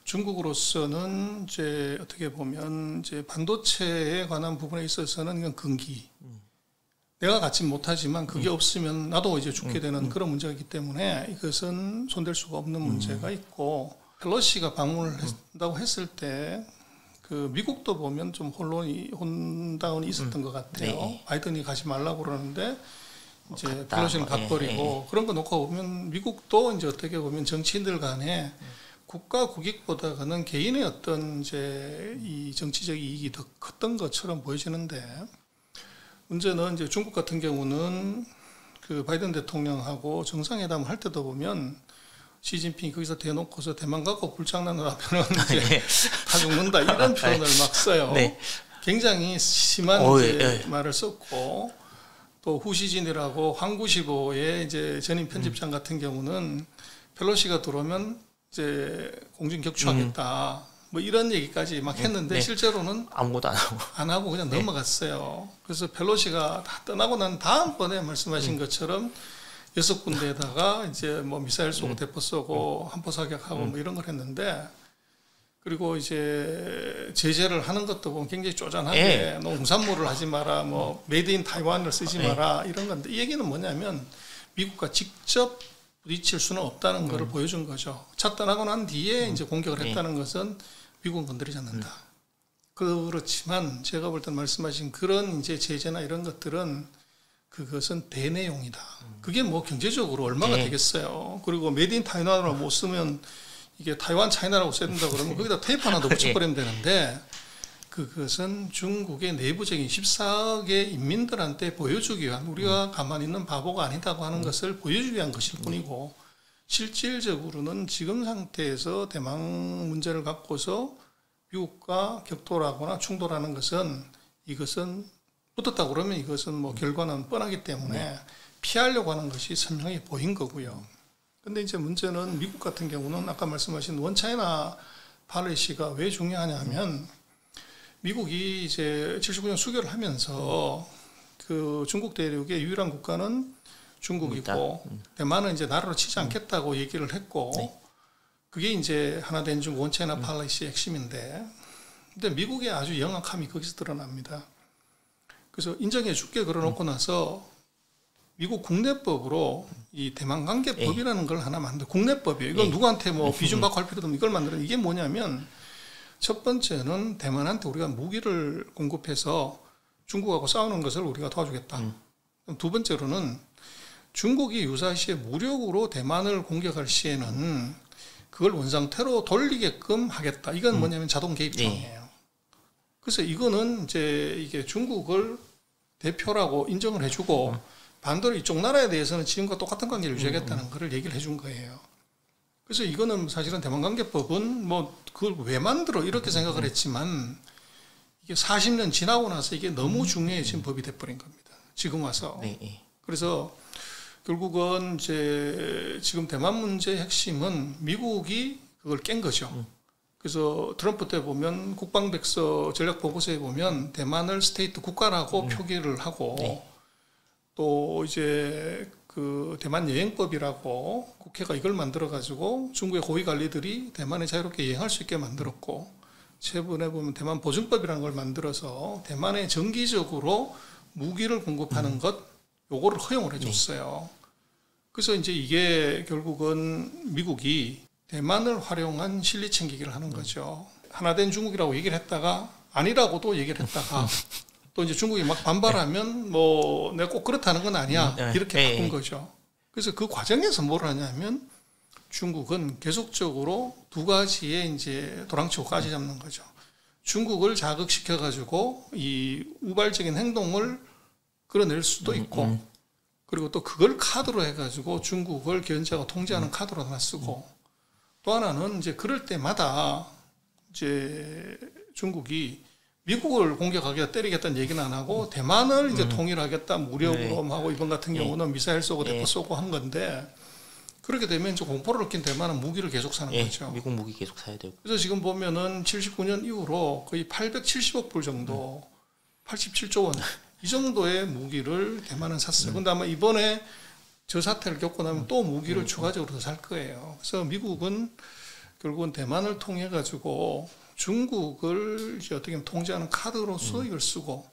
중국으로서는 이제 어떻게 보면 이제 반도체에 관한 부분에 있어서는 이건 금기. 내가 갖지 못하지만 그게 없으면 나도 이제 죽게 되는 그런 문제가 있기 때문에 이것은 손댈 수가 없는 문제가 있고 펠로시가 방문을 한다고 했을 때 그 미국도 보면 좀 혼다운이 있었던 것 같아요. 네. 바이든이 가지 말라고 그러는데 이제 펠로시는 가버리고 그런 거 놓고 보면 미국도 이제 어떻게 보면 정치인들 간에 국가 국익보다는 개인의 어떤 이제 이 정치적 이익이 더 컸던 것처럼 보여지는데 문제는 이제 중국 같은 경우는 그 바이든 대통령하고 정상회담을 할 때도 보면 시진핑이 거기서 대놓고서 대만 갖고 불장난을 하면은 이제 다 죽는다 이런 표현을 막 써요. 네. 굉장히 심한 이제 말을 썼고 또 후시진이라고 황구시보의 이제 전임 편집장 같은 경우는 펠로시가 들어오면 이제 공중 격추하겠다. 뭐 이런 얘기까지 막 했는데 실제로는 아무것도 안 하고 그냥 넘어갔어요. 그래서 펠로시가 다 떠나고 난 다음번에 말씀하신 것처럼 6군데에다가 이제 뭐 미사일 쏘고 대포 쏘고 한포 사격하고 뭐 이런 걸 했는데, 그리고 이제 제재를 하는 것도 보면 굉장히 쪼잔하게 농산물을 하지 마라, 뭐 메이드 인 타이완을 쓰지 마라 이런 건데, 이 얘기는 뭐냐면 미국과 직접 부딪힐 수는 없다는 것을 보여준 거죠. 차단하고 난 뒤에 이제 공격을 했다는 것은 미국은 건드리지 않는다. 그렇지만 제가 볼 때 말씀하신 그런 이제 제재나 이런 것들은 그것은 대내용이다. 그게 뭐 경제적으로 얼마가 되겠어요. 그리고 메이드 인 타이완으로 못 쓰면 이게 타이완 차이나라고 써야 된다 그러면 거기다 테이프 하나 더 붙여버리면 되는데, 그것은 중국의 내부적인 14억의 인민들한테 보여주기 위한, 우리가 가만히 있는 바보가 아니다고 하는 것을 보여주기 위한 것일 뿐이고, 실질적으로는 지금 상태에서 대만 문제를 갖고서 미국과 격돌하거나 충돌하는 것은, 이것은 붙었다고 그러면 이것은 뭐 결과는 뻔하기 때문에 피하려고 하는 것이 선명하게 보인 거고요. 근데 이제 문제는 미국 같은 경우는 아까 말씀하신 원차이나 팔리시가 왜 중요하냐면, 미국이 이제 79년 수교를 하면서 그 중국 대륙의 유일한 국가는 중국이고 대만은 이제 나라로 치지 않겠다고 얘기를 했고, 그게 이제 하나된 중국 원차이나 팔리시의 핵심인데, 근데 미국의 아주 영악함이 거기서 드러납니다. 그래서 인정해 줄게 그러놓고 나서 미국 국내법으로 이 대만 관계법이라는 걸 하나 만들어, 국내법이에요. 이건 누구한테 뭐 비준 받고 할 필요도 없는 이걸 만들어. 이게 뭐냐면, 첫 번째는 대만한테 우리가 무기를 공급해서 중국하고 싸우는 것을 우리가 도와주겠다. 그럼 두 번째로는 중국이 유사시에 무력으로 대만을 공격할 시에는 그걸 원상태로 돌리게끔 하겠다. 이건 뭐냐면 자동 개입조항이에요. 그래서 이거는 이제 이게 중국을 대표라고 인정을 해주고, 반대로 이쪽 나라에 대해서는 지금과 똑같은 관계를 유지하겠다는 것을 얘기를 해준 거예요. 그래서 이거는 사실은 대만관계법은 뭐 그걸 왜 만들어 이렇게 생각을 했지만, 이게 40년 지나고 나서 이게 너무 중요해진 법이 돼버린 겁니다. 지금 와서. 그래서 결국은 이제 지금 대만 문제의 핵심은 미국이 그걸 깬 거죠. 그래서 트럼프 때 보면 국방백서 전략보고서에 보면 대만을 스테이트 국가라고 표기를 하고, 또 이제 그 대만 여행법이라고 국회가 이걸 만들어 가지고 중국의 고위 관리들이 대만에 자유롭게 여행할 수 있게 만들었고, 최근에 보면 대만 보증법이라는 걸 만들어서 대만에 정기적으로 무기를 공급하는 것, 요거를 허용을 해줬어요. 그래서 이제 이게 결국은 미국이 대만을 활용한 실리 챙기기를 하는 거죠. 하나된 중국이라고 얘기를 했다가 아니라고도 얘기를 했다가 또 이제 중국이 막 반발하면 뭐 내가 꼭 그렇다는 건 아니야 이렇게 바꾼 거죠. 그래서 그 과정에서 뭘 하냐면, 중국은 계속적으로 두 가지의 이제 도랑치고 까지 잡는 거죠. 중국을 자극시켜 가지고 이 우발적인 행동을 끌어낼 수도 있고, 그리고 또 그걸 카드로 해가지고 중국을 견제하고 통제하는 카드로 하나 쓰고, 또 하나는 이제 그럴 때마다 이제 중국이 미국을 공격하겠다, 때리겠다는 얘기는 안 하고 대만을 이제 통일하겠다, 무력으로 하고, 이번 같은 경우는 미사일 쏘고 대포 쏘고 한 건데, 그렇게 되면 이제 공포를 느낀 대만은 무기를 계속 사는 거죠. 미국 무기 계속 사야 되고. 그래서 지금 보면은 79년 이후로 거의 870억 불 정도, 87조 원 이 정도의 무기를 대만은 샀어요. 근데 아마 이번에 저 사태를 겪고 나면 또 무기를 추가적으로 더 살 거예요. 그래서 미국은 결국은 대만을 통해 가지고 중국을 이제 어떻게 보면 통제하는 카드로서 이걸 쓰고,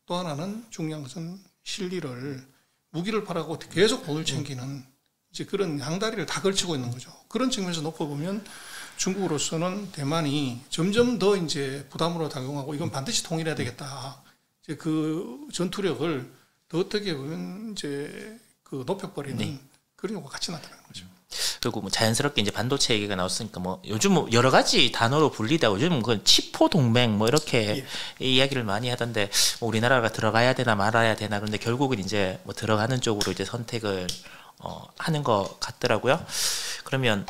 또 하나는 중요한 것은 실리를, 무기를 팔아고 계속 돈을 챙기는 이제 그런 양다리를 다 걸치고 있는 거죠. 그런 측면에서 놓고 보면 중국으로서는 대만이 점점 더 이제 부담으로 작용하고, 이건 반드시 통일해야 되겠다. 이제 그 전투력을 더 어떻게 보면 이제 그 높여버리는 그런 경우가 같이 나타나는 거죠. 그리고 뭐 자연스럽게 이제 반도체 얘기가 나왔으니까, 뭐 요즘 뭐 여러 가지 단어로 불리다. 요즘 그 치포 동맹 뭐 이렇게 이야기를 많이 하던데, 뭐 우리나라가 들어가야 되나 말아야 되나, 그런데 결국은 이제 뭐 들어가는 쪽으로 이제 선택을 하는 것 같더라고요. 그러면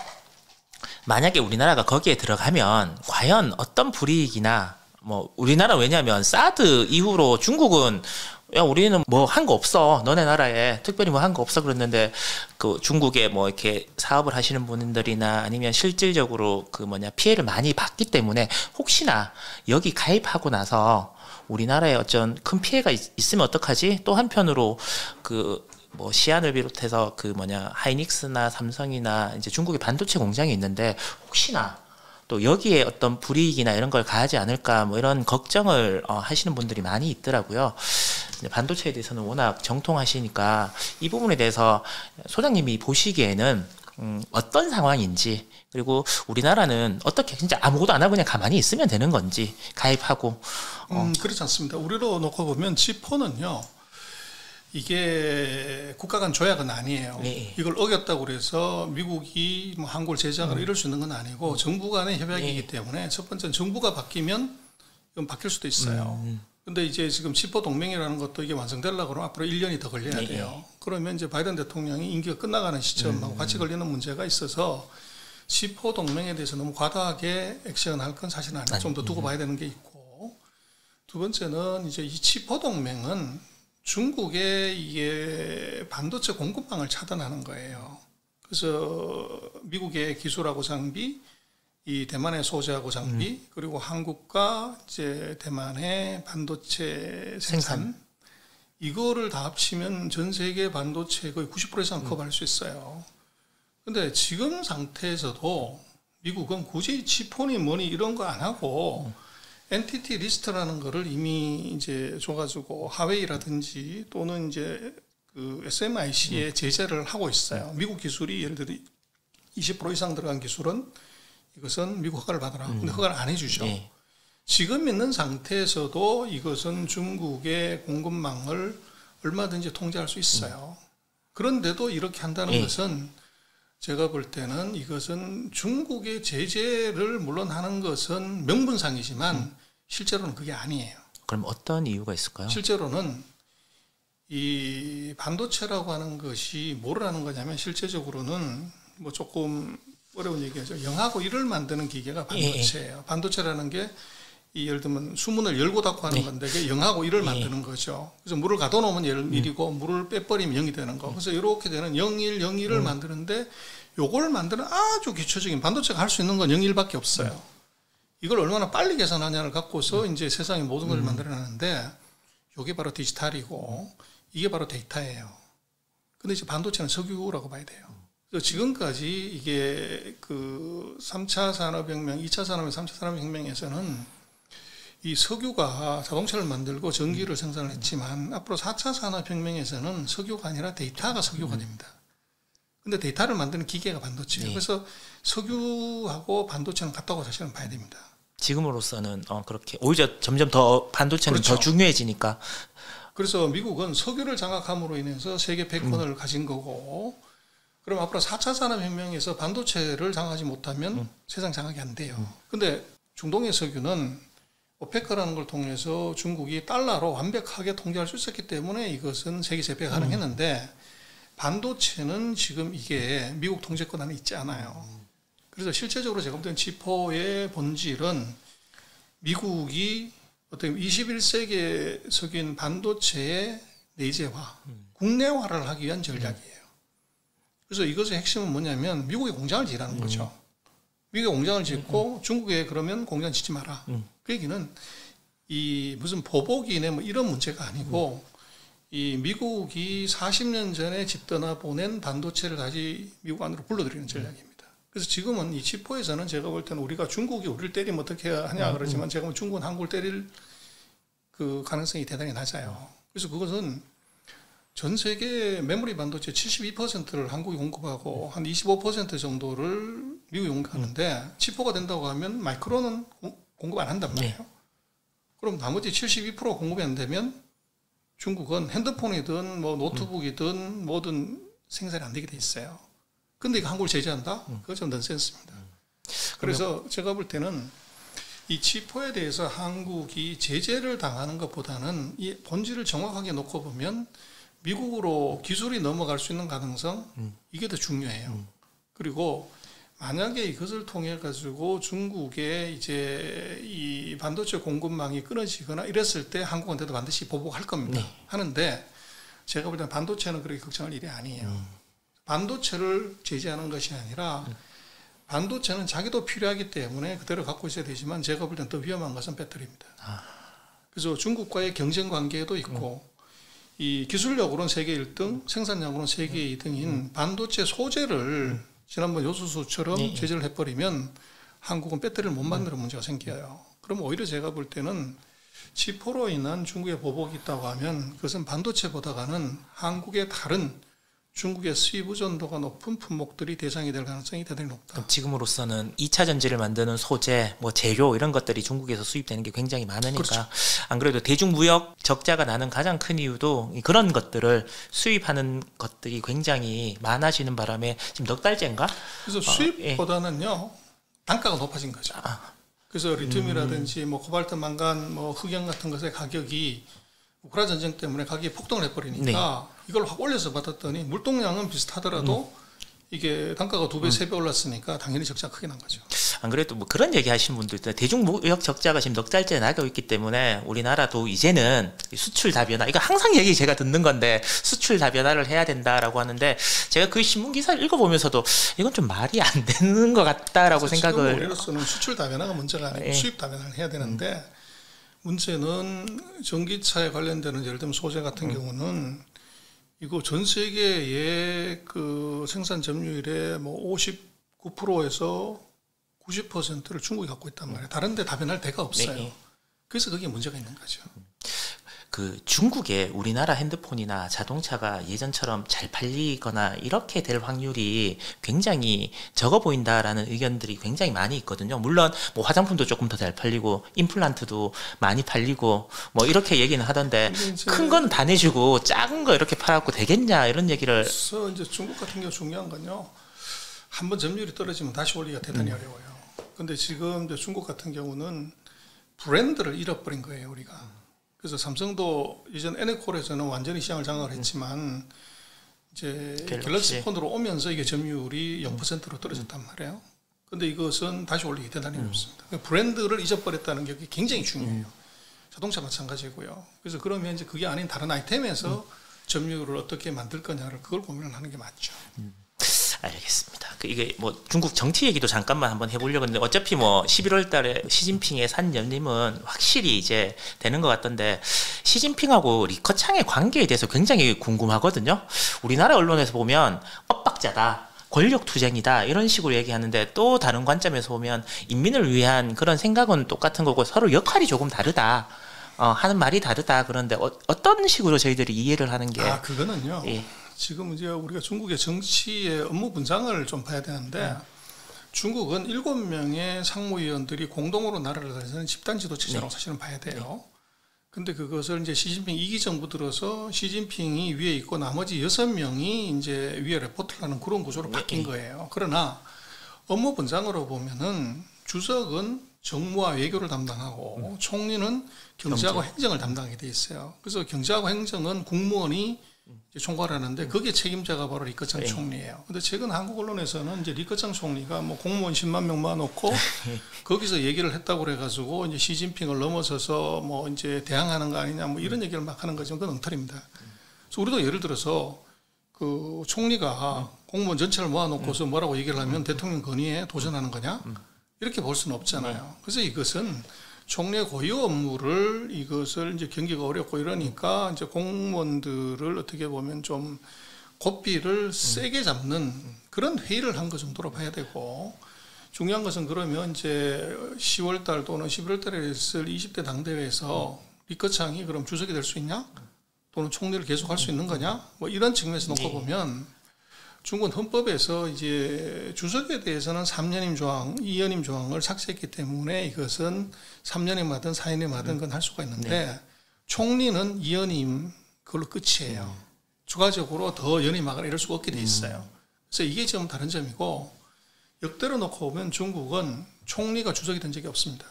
만약에 우리나라가 거기에 들어가면 과연 어떤 불이익이나, 뭐 우리나라 왜냐하면 사드 이후로 중국은 야 우리는 뭐 한 거 없어, 너네 나라에 특별히 뭐 한 거 없어 그랬는데, 그 중국에 뭐 이렇게 사업을 하시는 분들이나 아니면 실질적으로 그 뭐냐 피해를 많이 받기 때문에, 혹시나 여기 가입하고 나서 우리나라에 어쩐 큰 피해가 있으면 어떡하지? 또 한편으로 그 뭐 시안을 비롯해서 그 뭐냐 하이닉스나 삼성이나 이제 중국의 반도체 공장이 있는데 혹시나 또 여기에 어떤 불이익이나 이런 걸 가하지 않을까 뭐 이런 걱정을 하시는 분들이 많이 있더라고요. 반도체에 대해서는 워낙 정통하시니까 이 부분에 대해서 소장님이 보시기에는 어떤 상황인지, 그리고 우리나라는 어떻게 진짜 아무것도 안 하고 그냥 가만히 있으면 되는 건지, 가입하고 그렇지 않습니다. 우리로 놓고 보면 치포는요, 이게 국가 간 조약은 아니에요. 네. 이걸 어겼다고 그래서 미국이 뭐 한국을 제재하거나 이럴 수 있는 건 아니고 정부 간의 협약이기 때문에 첫 번째는 정부가 바뀌면 이건 바뀔 수도 있어요. 근데 이제 지금 치포 동맹이라는 것도 이게 완성되려고 그러면 앞으로 1년이 더 걸려야 돼요. 그러면 이제 바이든 대통령이 임기가 끝나가는 시점하고 같이 걸리는 문제가 있어서 치포 동맹에 대해서 너무 과다하게 액션할 건 사실은 아니에요. 좀 더 두고 봐야 되는 게 있고, 두 번째는 이제 이 치포 동맹은 중국의 이게 반도체 공급망을 차단하는 거예요. 그래서 미국의 기술하고 장비, 이 대만의 소재하고 장비, 그리고 한국과 이제 대만의 반도체 생산, 이거를 다 합치면 전 세계 반도체 거의 90% 이상 커버할 수 있어요. 근데 지금 상태에서도 미국은 굳이 치폰이 뭐니 이런 거 안 하고 엔티티 리스트라는 거를 이미 이제 줘가지고 하웨이라든지 또는 이제 그 SMIC에 제재를 하고 있어요. 미국 기술이 예를 들어 20% 이상 들어간 기술은 이것은 미국 허가를 받아라. 근데 허가를 안 해주죠. 네. 지금 있는 상태에서도 이것은 중국의 공급망을 얼마든지 통제할 수 있어요. 그런데도 이렇게 한다는 것은 제가 볼 때는 이것은 중국의 제재를 물론 하는 것은 명분상이지만 실제로는 그게 아니에요. 그럼 어떤 이유가 있을까요? 실제로는 이 반도체라고 하는 것이 뭐라는 거냐면 실제적으로는 뭐 조금 어려운 얘기죠. 0하고 1을 만드는 기계가 반도체예요. 반도체라는 게 이 예를 들면 수문을 열고 닫고 하는 건데 그게 0하고 1을 만드는 거죠. 그래서 물을 가둬놓으면 1이고 물을 빼버리면 0이 되는 거. 그래서 이렇게 되는 0, 1, 0, 1을 만드는데 요걸 만드는 아주 기초적인 반도체가 할 수 있는 건 0, 1밖에 없어요. 이걸 얼마나 빨리 계산하냐를 갖고서 이제 세상의 모든 걸 만들어내는데 요게 바로 디지털이고 이게 바로 데이터예요. 근데 이제 반도체는 석유라고 봐야 돼요. 그래서 지금까지 이게 그 3차 산업혁명, 2차 산업혁명, 3차 산업혁명에서는 이 석유가 자동차를 만들고 전기를 생산을 했지만 앞으로 4차 산업혁명에서는 석유가 아니라 데이터가 석유가 됩니다. 근데 데이터를 만드는 기계가 반도체예요. 그래서 석유하고 반도체는 같다고 사실은 봐야 됩니다. 지금으로서는 그렇게 오히려 점점 더 반도체는 더 중요해지니까. 그래서 미국은 석유를 장악함으로 인해서 세계 패권을 가진 거고, 그럼 앞으로 4차 산업혁명에서 반도체를 장악하지 못하면 세상 장악이 안 돼요. 근데 중동의 석유는 오페크라는 걸 통해서 중국이 달러로 완벽하게 통제할 수 있었기 때문에 이것은 세계 재배가 가능했는데 반도체는 지금 이게 미국 통제권 안에 있지 않아요. 그래서 실제적으로 제가 볼 때는 치포의 본질은 미국이 어떤 21세기에 석인 반도체의 내재화, 국내화를 하기 위한 전략이에요. 그래서 이것의 핵심은 뭐냐면 미국에 공장을 지으라는 거죠. 미국에 공장을 짓고 중국에 그러면 공장 짓지 마라. 그 얘기는 이 무슨 보복이네 뭐 이런 문제가 아니고 이 미국이 40년 전에 집떠나 보낸 반도체를 다시 미국 안으로 불러들이는 전략입니다. 그래서 지금은 이 치포에서는 제가 볼 때는 우리가 중국이 우리를 때리면 어떻게 하냐 그러지만 제가 보면 중국은 한국을 때릴 그 가능성이 대단히 낮아요. 그래서 그것은 전 세계 메모리 반도체 72%를 한국이 공급하고 한 25% 정도를 미국이 공급하는데 치포가 된다고 하면 마이크론은 공급 안 한단 말이에요. 그럼 나머지 72% 공급이 안 되면 중국은 핸드폰이든 뭐 노트북이든 뭐든 생산이 안 되게 돼 있어요. 근데 이거 한국을 제재한다? 그거 좀 넌센스입니다. 그래서 제가 볼 때는 이 치포에 대해서 한국이 제재를 당하는 것보다는 이 본질을 정확하게 놓고 보면 미국으로 기술이 넘어갈 수 있는 가능성 이게 더 중요해요. 그리고 만약에 이것을 통해 가지고 중국의 이제 이 반도체 공급망이 끊어지거나 이랬을 때 한국한테도 반드시 보복할 겁니다. 하는데 제가 볼 때는 반도체는 그렇게 걱정할 일이 아니에요. 반도체를 제재하는 것이 아니라 반도체는 자기도 필요하기 때문에 그대로 갖고 있어야 되지만 제가 볼 때는 더 위험한 것은 배터리입니다. 그래서 중국과의 경쟁 관계도 있고 이 기술력으로는 세계 1등, 생산량으로는 세계 2등인 반도체 소재를 지난번 요소수처럼 제재를 해버리면 한국은 배터리를 못 만드는 문제가 생겨요. 그럼 오히려 제가 볼 때는 치포로 인한 중국의 보복이 있다고 하면 그것은 반도체보다는 한국의 다른 중국의 수입 의존도가 높은 품목들이 대상이 될 가능성이 대단히 높다. 그럼 지금으로서는 2차 전지를 만드는 소재, 뭐 재료 이런 것들이 중국에서 수입되는 게 굉장히 많으니까 그렇죠. 안 그래도 대중무역 적자가 나는 가장 큰 이유도 그런 것들을 수입하는 것들이 굉장히 많아지는 바람에 지금 넉 달째인가? 그래서 수입보다는요 단가가 높아진 거죠. 그래서 리튬이라든지 뭐 코발트, 망간, 뭐 흑연 같은 것의 가격이 우크라 전쟁 때문에 가격이 폭등을 해버리니까 이걸 확 올려서 받았더니 물동량은 비슷하더라도 이게 단가가 2배, 3배 올랐으니까 당연히 적자가 크게 난 거죠. 안 그래도 뭐 그런 얘기 하시는 분도 있어요. 대중무역 적자가 지금 넉 달째 나고 있기 때문에 우리나라도 이제는 수출 다변화, 이거 항상 얘기 제가 듣는 건데 수출 다변화를 해야 된다라고 하는데 제가 그 신문 기사를 읽어보면서도 이건 좀 말이 안 되는 것 같다라고 생각을. 지금 우리로서는 수출 다변화가 문제가 아니고 수입 다변화를 해야 되는데 문제는 전기차에 관련되는 예를 들면 소재 같은 경우는 이거 전 세계의 그 생산 점유율의 뭐 59%에서 90%를 중국이 갖고 있단 말이에요. 다른 데 다변할 데가 없어요. 그래서 그게 문제가 있는 거죠. 그 중국에 우리나라 핸드폰이나 자동차가 예전처럼 잘 팔리거나 이렇게 될 확률이 굉장히 적어 보인다라는 의견들이 굉장히 많이 있거든요. 물론 뭐 화장품도 조금 더 잘 팔리고 임플란트도 많이 팔리고 뭐 이렇게 얘기는 하던데 큰 건 다 내주고 작은 거 이렇게 팔아갖고 되겠냐 이런 얘기를. 그래서 이제 중국 같은 경우 중요한 건요. 한번 점유율이 떨어지면 다시 올리기가 대단히 어려워요. 근데 지금 이제 중국 같은 경우는 브랜드를 잃어버린 거예요, 우리가. 그래서 삼성도 이전 에너콜에서는 완전히 시장을 장악을 했지만 이제 갤럭시 폰으로 오면서 이게 점유율이 0%로 떨어졌단 말이에요. 근데 이것은 다시 올리기 대단히 어렵습니다. 브랜드를 잊어버렸다는 게 굉장히 중요해요. 자동차 마찬가지고요. 그래서 그러면 이제 그게 아닌 다른 아이템에서 점유율을 어떻게 만들 거냐를 그걸 고민을 하는 게 맞죠. 알겠습니다. 이게 뭐 중국 정치 얘기도 잠깐만 한번 해보려고 했는데 어차피 뭐 11월 달에 시진핑의 산연임은 확실히 이제 되는 것 같던데 시진핑하고 리커창의 관계에 대해서 굉장히 궁금하거든요. 우리나라 언론에서 보면 엇박자다. 권력 투쟁이다 이런 식으로 얘기하는데 또 다른 관점에서 보면 인민을 위한 그런 생각은 똑같은 거고 서로 역할이 조금 다르다. 하는 말이 다르다. 그런데 어떤 식으로 저희들이 이해를 하는 게 그거는요. 지금 이제 우리가 중국의 정치의 업무 분장을 좀 봐야 되는데 중국은 7명의 상무위원들이 공동으로 나라를 다스리는 집단 지도 체제라고 사실은 봐야 돼요. 근데 그것을 이제 시진핑 2기 정부 들어서 시진핑이 위에 있고 나머지 6명이 이제 위에 레포트를 하는 그런 구조로 바뀐 거예요. 그러나 업무 분장으로 보면은 주석은 정무와 외교를 담당하고 총리는 경제하고 행정을 담당하게 돼 있어요. 그래서 경제하고 행정은 국무원이 총괄하는데 거기에 책임자가 바로 리커창 총리예요. 근데 최근 한국 언론에서는 이제 리커창 총리가 뭐 공무원 10만 명 모아놓고 거기서 얘기를 했다고 그래가지고 이제 시진핑을 넘어서서 뭐 이제 대항하는 거 아니냐 뭐 이런 얘기를 막 하는 거지만 그건 엉터리입니다. 그래서 우리도 예를 들어서 그 총리가 공무원 전체를 모아놓고서 뭐라고 얘기를 하면 대통령 건의에 도전하는 거냐 이렇게 볼 수는 없잖아요. 그래서 이것은 총리의 고유 업무를 이것을 이제 경기가 어렵고 이러니까 이제 공무원들을 어떻게 보면 좀 고삐를 세게 잡는 그런 회의를 한 것 정도로 봐야 되고 중요한 것은 그러면 이제 10월 달 또는 11월 달에 있을 20대 당대회에서 리커창이 그럼 주석이 될 수 있냐? 또는 총리를 계속 할 수 있는 거냐? 뭐 이런 측면에서 놓고 보면 중국은 헌법에서 이제 주석에 대해서는 3년임 조항, 2연임 조항을 삭제했기 때문에 이것은 3년임하든 4년임하든 그건 할 수가 있는데 총리는 2연임 그걸로 끝이에요. 추가적으로 더 연임하거나 이럴 수가 없게 돼 있어요. 그래서 이게 좀 다른 점이고 역대로 놓고 보면 중국은 총리가 주석이 된 적이 없습니다.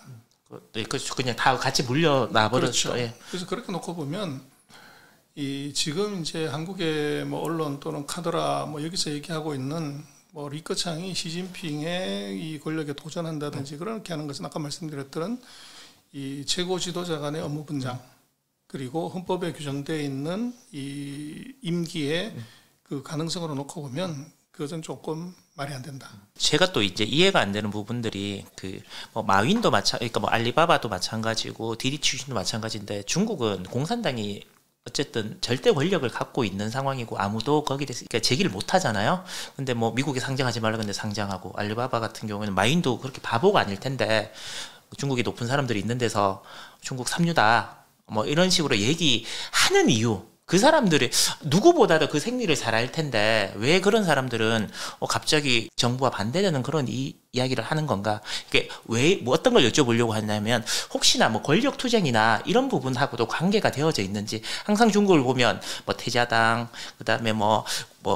그냥 다 같이 물려놔 버렸죠. 그렇죠. 그래서 그렇게 놓고 보면 지금 이제 한국의 뭐 언론 또는 카더라 뭐 여기서 얘기하고 있는 뭐 리커창이 시진핑의 이 권력에 도전한다든지 그렇게 하는 것은 아까 말씀드렸던 이 최고 지도자 간의 업무 분장 그리고 헌법에 규정되어 있는 이 임기의 그 가능성으로 놓고 보면 그것은 조금 말이 안 된다. 제가 또 이제 이해가 안 되는 부분들이 뭐 마윈도 그러니까 뭐 알리바바도 마찬가지고 디디 출신도 마찬가지인데 중국은 공산당이 어쨌든 절대 권력을 갖고 있는 상황이고 아무도 거기에 대해서 그러니까 제기를 못 하잖아요. 근데 뭐 미국에 상장하지 말라 근데 상장하고 알리바바 같은 경우에는 마인도 그렇게 바보가 아닐 텐데 중국에 높은 사람들이 있는 데서 중국 삼류다 뭐 이런 식으로 얘기하는 이유 그 사람들이 누구보다도 그 생리를 잘 알 텐데 왜 그런 사람들은 갑자기 정부와 반대되는 그런 이야기를 하는 건가? 이게 왜 뭐 어떤 걸 여쭤보려고 하냐면 혹시나 뭐 권력 투쟁이나 이런 부분하고도 관계가 되어져 있는지 항상 중국을 보면 뭐 태자당 그다음에 뭐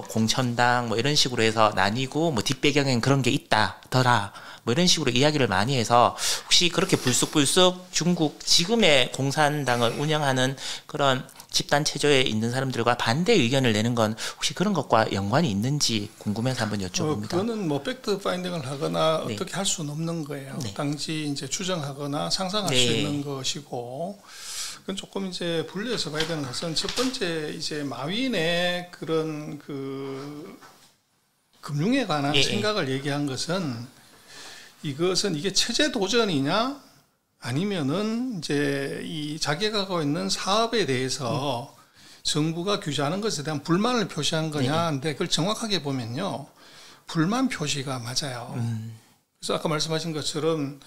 공천당 뭐 이런 식으로 해서 나뉘고 뭐 뒷배경엔 그런 게 있다더라. 뭐 이런 식으로 이야기를 많이 해서 혹시 그렇게 불쑥불쑥 중국 지금의 공산당을 운영하는 그런 집단 체제에 있는 사람들과 반대 의견을 내는 건 혹시 그런 것과 연관이 있는지 궁금해서 한번 여쭤봅니다. 그거는 뭐 팩트 파인딩을 하거나 어떻게 할 수는 없는 거예요. 당시 이제 추정하거나 상상할 수 있는 것이고, 그건 조금 이제 분리해서 봐야 되는 것은 첫 번째 이제 마윈의 그런 그 금융에 관한 생각을 얘기한 것은 이것은 이게 체제 도전이냐 아니면은 이제 이 자기가 갖고 있는 사업에 대해서 정부가 규제하는 것에 대한 불만을 표시한 거냐. 근데 그걸 정확하게 보면요. 불만 표시가 맞아요. 그래서 아까 말씀하신 것처럼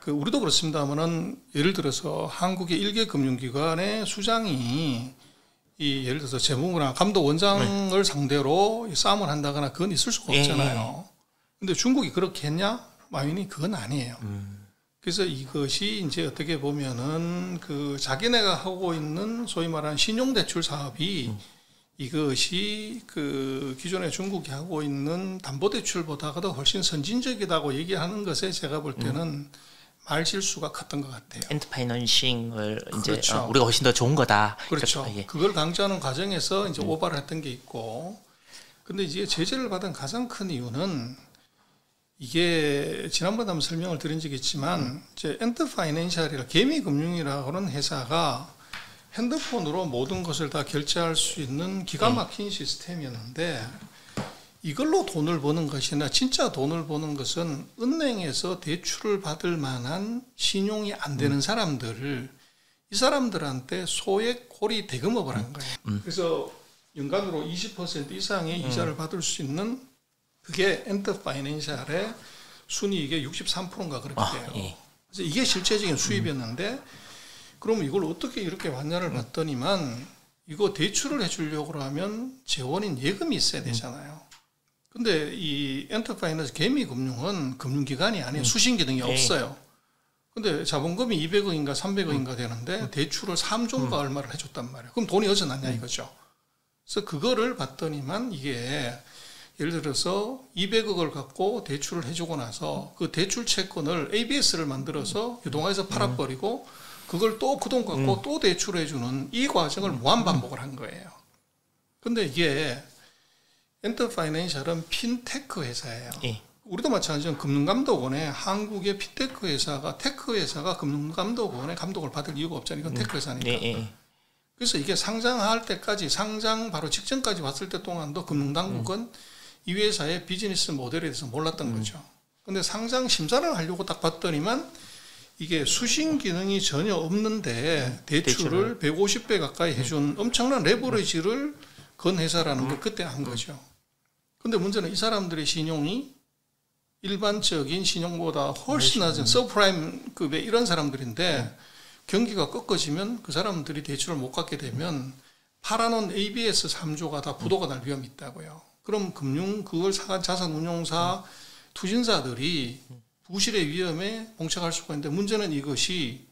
그 우리도 그렇습니다만은 예를 들어서 한국의 일개 금융기관의 수장이 이 예를 들어서 재무부나 감독원장을 상대로 싸움을 한다거나 그건 있을 수가 없잖아요. 근데 중국이 그렇게 했냐? 마윈이 그건 아니에요. 그래서 이것이 이제 어떻게 보면은 그 자기네가 하고 있는 소위 말하는 신용대출 사업이 이것이 그 기존에 중국이 하고 있는 담보대출보다도 훨씬 선진적이라고 얘기하는 것에 제가 볼 때는 말실수가 컸던 것 같아요. 엔터파이낸싱을 그렇죠. 이제 우리가 훨씬 더 좋은 거다. 그렇죠. 그걸 강조하는 과정에서 이제 오바를 했던 게 있고, 근데 이제 제재를 받은 가장 큰 이유는 이게 지난번에 한번 설명을 드린 적이 있지만 이제 엔터파이낸셜이라 개미금융이라고 하는 회사가 핸드폰으로 모든 것을 다 결제할 수 있는 기가 막힌 시스템이었는데 이걸로 돈을 버는 것이나 진짜 돈을 버는 것은 은행에서 대출을 받을 만한 신용이 안 되는 사람들을 이 사람들한테 소액 고리 대금업을 한 거예요. 그래서 연간으로 20% 이상의 이자를 받을 수 있는 그게 엔터파이낸셜의 순이익의 63%인가 그렇게 돼요. 그래서 이게 실제적인 수입이었는데 그러면 이걸 어떻게 이렇게 완화를 받더니만 이거 대출을 해주려고 하면 재원인 예금이 있어야 되잖아요. 근데 이 엔터파이낸셜 개미금융은 금융기관이 아니에요. 수신 기능이 없어요. 근데 자본금이 200억인가 300억인가 되는데 대출을 3조인가 얼마를 해줬단 말이에요. 그럼 돈이 어디서 났냐 이거죠. 그래서 그거를 봤더니만 이게 예를 들어서 200억을 갖고 대출을 해주고 나서 그 대출 채권을 ABS를 만들어서 유동화해서 팔아버리고 그걸 또 그 돈 갖고 또 대출해주는 이 과정을 무한반복을 한 거예요. 근데 이게 엔터파이낸셜은 핀테크 회사예요. 우리도 마찬가지로 금융감독원에 한국의 핀테크 회사가 테크 회사가 금융감독원의 감독을 받을 이유가 없잖아요. 이건 테크 회사니까. 그래서 이게 상장할 때까지 상장 바로 직전까지 왔을 때 동안도 금융당국은 이 회사의 비즈니스 모델에 대해서 몰랐던 거죠. 근데 상장 심사를 하려고 딱 봤더니만 이게 수신 기능이 전혀 없는데 대출을 150배 가까이 해준 엄청난 레버리지를 건 회사라는 걸 그때 한 거죠. 근데 문제는 이 사람들의 신용이 일반적인 신용보다 훨씬 낮은 서브프라임급의 이런 사람들인데 경기가 꺾어지면 그 사람들이 대출을 못 갚게 되면 팔아놓은 ABS 3조가 다 부도가 날 위험이 있다고요. 그럼 그걸 사간 자산운용사 투신사들이 부실의 위험에 봉착할 수가 있는데 문제는 이것이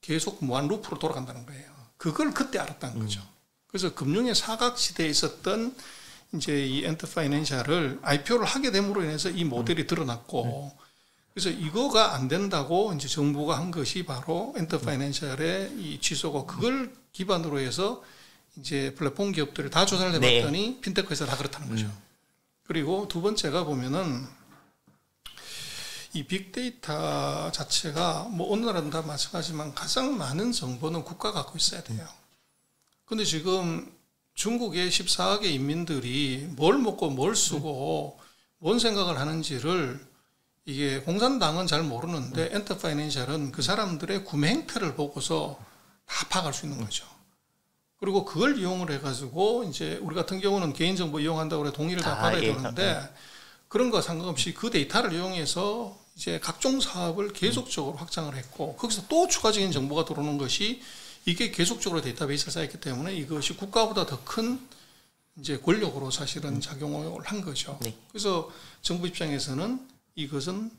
계속 무한 루프로 돌아간다는 거예요. 그걸 그때 알았다는 거죠. 그래서 금융의 사각지대에 있었던 이제 이 엔터파이낸셜을 IPO를 하게 됨으로 인해서 이 모델이 드러났고 그래서 이거가 안 된다고 이제 정부가 한 것이 바로 엔터파이낸셜의 이 취소고 그걸 기반으로 해서 이제 플랫폼 기업들을 다 조사를 해봤더니 핀테크 회사 다 그렇다는 거죠. 그리고 두 번째가 보면은 이 빅데이터 자체가 뭐 어느 나라든 다 마찬가지지만 가장 많은 정보는 국가가 갖고 있어야 돼요. 근데 지금 중국의 14억의 인민들이 뭘 먹고 뭘 쓰고 뭔 생각을 하는지를 이게 공산당은 잘 모르는데 엔터파이낸셜은 그 사람들의 구매 행태를 보고서 다 파악할 수 있는 거죠. 그리고 그걸 이용을 해가지고 이제 우리 같은 경우는 개인정보 이용한다고 그래 동의를 다 받아야 되는데 그런 거 상관없이 그 데이터를 이용해서 이제 각종 사업을 계속적으로 확장을 했고 거기서 또 추가적인 정보가 들어오는 것이 이게 계속적으로 데이터베이스를 쌓였기 때문에 이것이 국가보다 더 큰 이제 권력으로 사실은 작용을 한 거죠. 네. 그래서 정부 입장에서는 이것은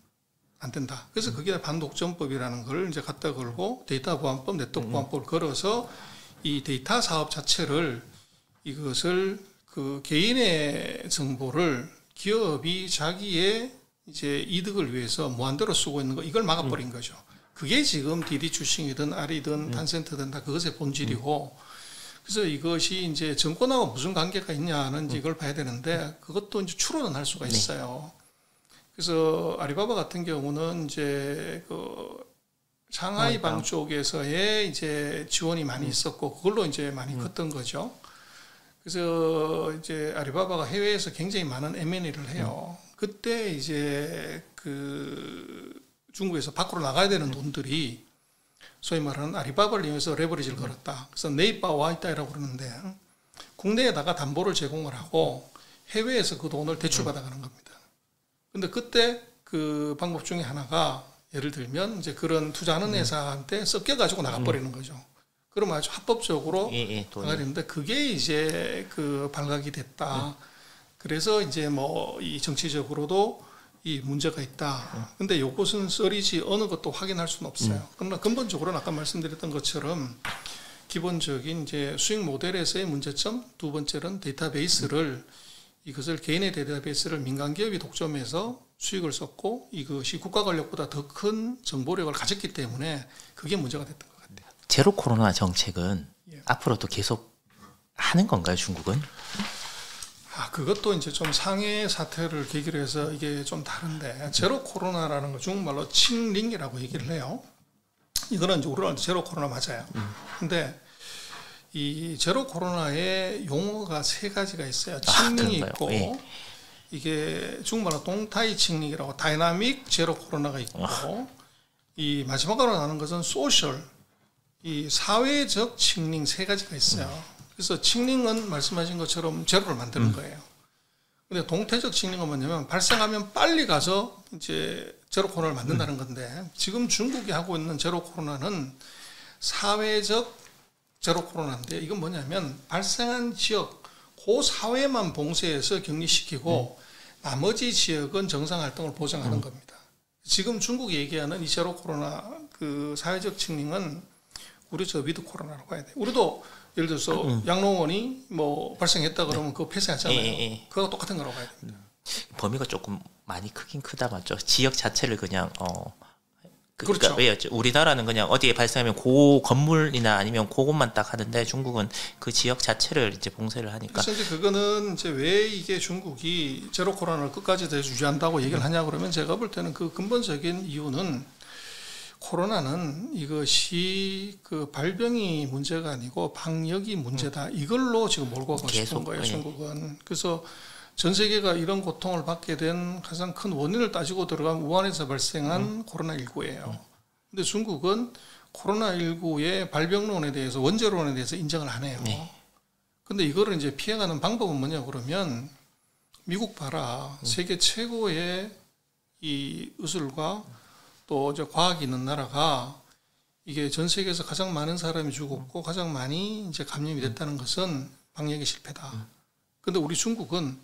안 된다. 그래서 거기에 반독점법이라는 걸 이제 갖다 걸고 데이터 보안법, 네트워크 보안법을 걸어서 이 데이터 사업 자체를 이것을 그 개인의 정보를 기업이 자기의 이제 이득을 위해서 무한대로 쓰고 있는 거 이걸 막아버린 거죠. 그게 지금 디디 추싱이든 아리든 탄센트든 다 그것의 본질이고 그래서 이것이 이제 정권하고 무슨 관계가 있냐는 이걸 봐야 되는데 그것도 이제 추론은 할 수가 있어요. 그래서 아리바바 같은 경우는 이제 그 상하이방 쪽에서의 이제 지원이 많이 있었고 그걸로 이제 많이 컸던 거죠. 그래서 이제 아리바바가 해외에서 굉장히 많은 M&A를 해요. 그때 이제 그 중국에서 밖으로 나가야 되는 돈들이 소위 말하는 아리바바를 이용해서 레버리지를 걸었다. 그래서 네이바 와이타이라고 그러는데 국내에다가 담보를 제공을 하고 해외에서 그 돈을 대출받아가는 겁니다. 근데 그때 그 방법 중에 하나가 예를 들면 이제 그런 투자하는 회사한테 섞여가지고 나가버리는 거죠. 그러면 아주 합법적으로 나가야 되는데 그게 이제 그 발각이 됐다. 그래서 이제 뭐 이 정치적으로도 이 문제가 있다. 근데 이것은 썰이지 어느 것도 확인할 수는 없어요. 그러나 근본적으로는 아까 말씀드렸던 것처럼 기본적인 이제 수익 모델에서의 문제점, 두 번째는 데이터베이스를 이것을 개인의 데이터베이스를 민간 기업이 독점해서 수익을 썼고 이것이 국가 권력보다 더 큰 정보력을 가졌기 때문에 그게 문제가 됐던 것 같아요. 제로 코로나 정책은 앞으로도 계속 하는 건가요, 중국은? 그것도 이제 좀 상해 사태를 계기로 해서 이게 좀 다른데 제로 코로나라는 거 중국말로 칭링이라고 얘기를 해요. 이거는 이제 우리나라 제로 코로나 맞아요. 근데 이 제로 코로나의 용어가 세 가지가 있어요. 칭링이 있고 이게 중국말로 동타이 칭링이라고 다이나믹 제로 코로나가 있고 이 마지막으로 나는 것은 소셜 이 사회적 칭링 세 가지가 있어요. 그래서 칭링은 말씀하신 것처럼 제로를 만드는 거예요. 근데 동태적 칭링은 뭐냐면 발생하면 빨리 가서 이제 제로 코로나를 만든다는 건데 지금 중국이 하고 있는 제로 코로나는 사회적 제로 코로나인데 이건 뭐냐면 발생한 지역 그 사회만 봉쇄해서 격리시키고 나머지 지역은 정상 활동을 보장하는 겁니다. 지금 중국이 얘기하는 이 제로 코로나 그 사회적 칭링은 우리 저 위드 코로나라고 봐야 돼요. 우리도 예를 들어서 양로원이 뭐 발생했다 그러면 그거 폐쇄하잖아요. 그거 똑같은 거라고 봐야 됩니다. 범위가 조금 많이 크긴 크다 맞죠? 지역 자체를 그냥 그렇죠. 왜였죠? 우리나라는 그냥 어디에 발생하면 그 건물이나 아니면 그것만 딱 하는데 중국은 그 지역 자체를 이제 봉쇄를 하니까. 그래서 이제 그거는 이제 왜 이게 중국이 제로 코로나를 끝까지 유지한다고 얘기를 하냐 그러면 제가 볼 때는 그 근본적인 이유는 코로나는 이것이 그 발병이 문제가 아니고 방역이 문제다. 이걸로 지금 몰고 가고 싶은 거예요, 중국은. 그래서 전 세계가 이런 고통을 받게 된 가장 큰 원인을 따지고 들어가면 우한에서 발생한 코로나19예요. 근데 중국은 코로나19의 발병론에 대해서 원죄론에 대해서 인정을 안 해요. 근데 이거를 이제 피해가는 방법은 뭐냐 그러면 미국 봐라. 세계 최고의 이 의술과 또 이제 과학이 있는 나라가 이게 전 세계에서 가장 많은 사람이 죽었고 가장 많이 이제 감염이 됐다는 것은 방역의 실패다. 근데 우리 중국은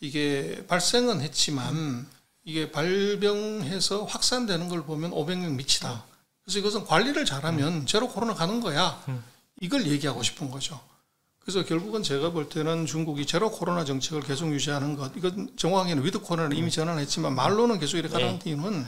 이게 발생은 했지만 이게 발병해서 확산되는 걸 보면 500명 미치다. 그래서 이것은 관리를 잘하면 제로 코로나 가는 거야. 이걸 얘기하고 싶은 거죠. 그래서 결국은 제가 볼 때는 중국이 제로 코로나 정책을 계속 유지하는 것, 이건 정확하게는 위드 코로나를 이미 전환했지만 말로는 계속 이렇게 하는 이유는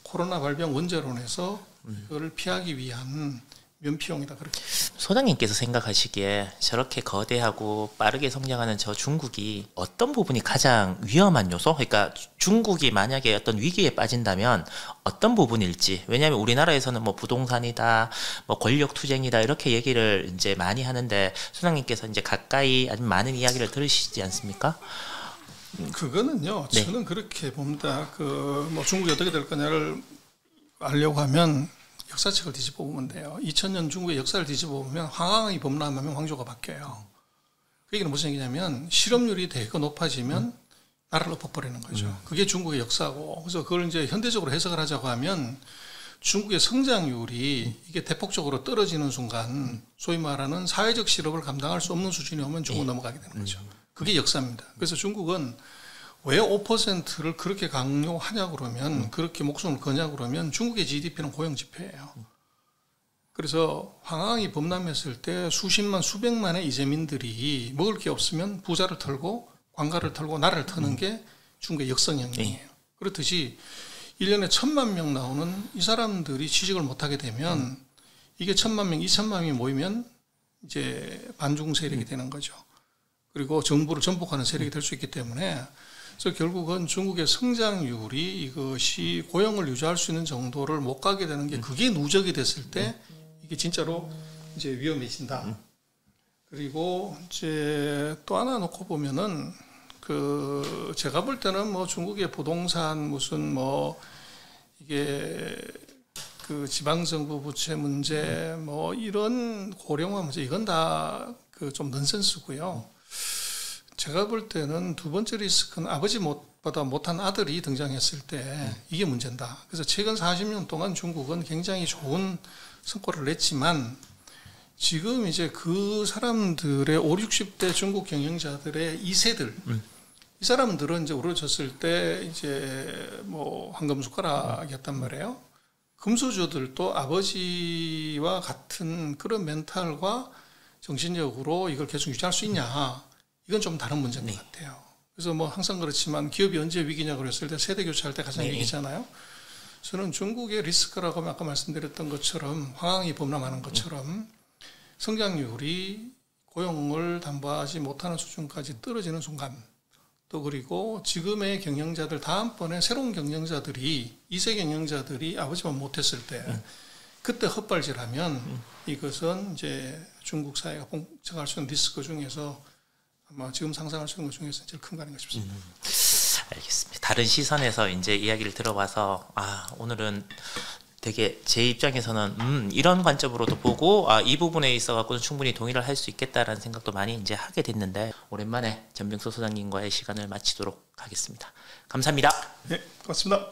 코로나 발병 원죄론에서 그걸 피하기 위한 면피용이다 그렇게. 소장님께서 생각하시기에 저렇게 거대하고 빠르게 성장하는 저 중국이 어떤 부분이 가장 위험한 요소? 그러니까 중국이 만약에 어떤 위기에 빠진다면 어떤 부분일지. 왜냐하면 우리나라에서는 뭐 부동산이다, 뭐 권력 투쟁이다 이렇게 얘기를 이제 많이 하는데 소장님께서 이제 가까이 아주 많은 이야기를 들으시지 않습니까? 그거는요. 저는 그렇게 봅니다. 그 뭐 중국이 어떻게 될 거냐를 알려고 하면 역사책을 뒤집어 보면 돼요. 2000년 중국의 역사를 뒤집어 보면 황왕이 범람하면 황조가 바뀌어요. 그 얘기는 무슨 얘기냐면 실업률이 되게 높아지면 나라를 엎어버리는 거죠. 그게 중국의 역사고. 그래서 그걸 이제 현대적으로 해석을 하자고 하면 중국의 성장률이 이게 대폭적으로 떨어지는 순간 소위 말하는 사회적 실업을 감당할 수 없는 수준이 오면 중국 넘어가게 되는 거죠. 그게 역사입니다. 그래서 중국은 왜 5%를 그렇게 강요하냐 그러면 그렇게 목숨을 거냐 그러면 중국의 GDP는 고용 지표예요. 그래서 황황이 범람했을 때 수십만 수백만의 이재민들이 먹을 게 없으면 부자를 털고 관가를 털고 나라를 터는 게 중국의 역성혁명이에요. 그렇듯이 1년에 1000만 명 나오는 이 사람들이 취직을 못하게 되면 이게 1000만 명, 2000만 명이 모이면 이제 반중 세력이 되는 거죠. 그리고 정부를 전복하는 세력이 될 수 있기 때문에 그래서 결국은 중국의 성장률이 이것이 고용을 유지할 수 있는 정도를 못 가게 되는 게 그게 누적이 됐을 때 이게 진짜로 이제 위험해진다. 그리고 이제 또 하나 놓고 보면은 그 제가 볼 때는 뭐 중국의 부동산 무슨 뭐 이게 그 지방정부 부채 문제 뭐 이런 고령화 문제 이건 다 그 좀 넌센스고요. 제가 볼 때는 두 번째 리스크는 아버지보다 못한 아들이 등장했을 때 이게 문제다. 그래서 최근 40년 동안 중국은 굉장히 좋은 성과를 냈지만 지금 이제 그 사람들의 5, 60대 중국 경영자들의 2세들 이 사람들은 이제 우러졌을 때 이제 뭐 황금 숟가락이었단 말이에요. 금수저들도 아버지와 같은 그런 멘탈과 정신력으로 이걸 계속 유지할 수 있냐. 이건 좀 다른 문제인 것 같아요. 그래서 뭐 항상 그렇지만 기업이 언제 위기냐 그랬을 때 세대 교체할 때 가장 위기잖아요. 저는 중국의 리스크라고 하면 아까 말씀드렸던 것처럼 황황이 범람하는 것처럼 성장률이 고용을 담보하지 못하는 수준까지 떨어지는 순간 또 그리고 지금의 경영자들 다음번에 새로운 경영자들이 2세 경영자들이 아버지만 못했을 때 그때 헛발질하면 이것은 이제 중국 사회가 봉착할 수 있는 리스크 중에서 아마 지금 상상할 수 있는 것 중에서 제일 큰 거 아닌가 싶습니다. 알겠습니다. 다른 시선에서 이제 이야기를 들어봐서 오늘은 되게 제 입장에서는 이런 관점으로도 보고 이 부분에 있어 갖고는 충분히 동의를 할 수 있겠다라는 생각도 많이 이제 하게 됐는데 오랜만에 전병서 소장님과의 시간을 마치도록 하겠습니다. 감사합니다. 네, 고맙습니다.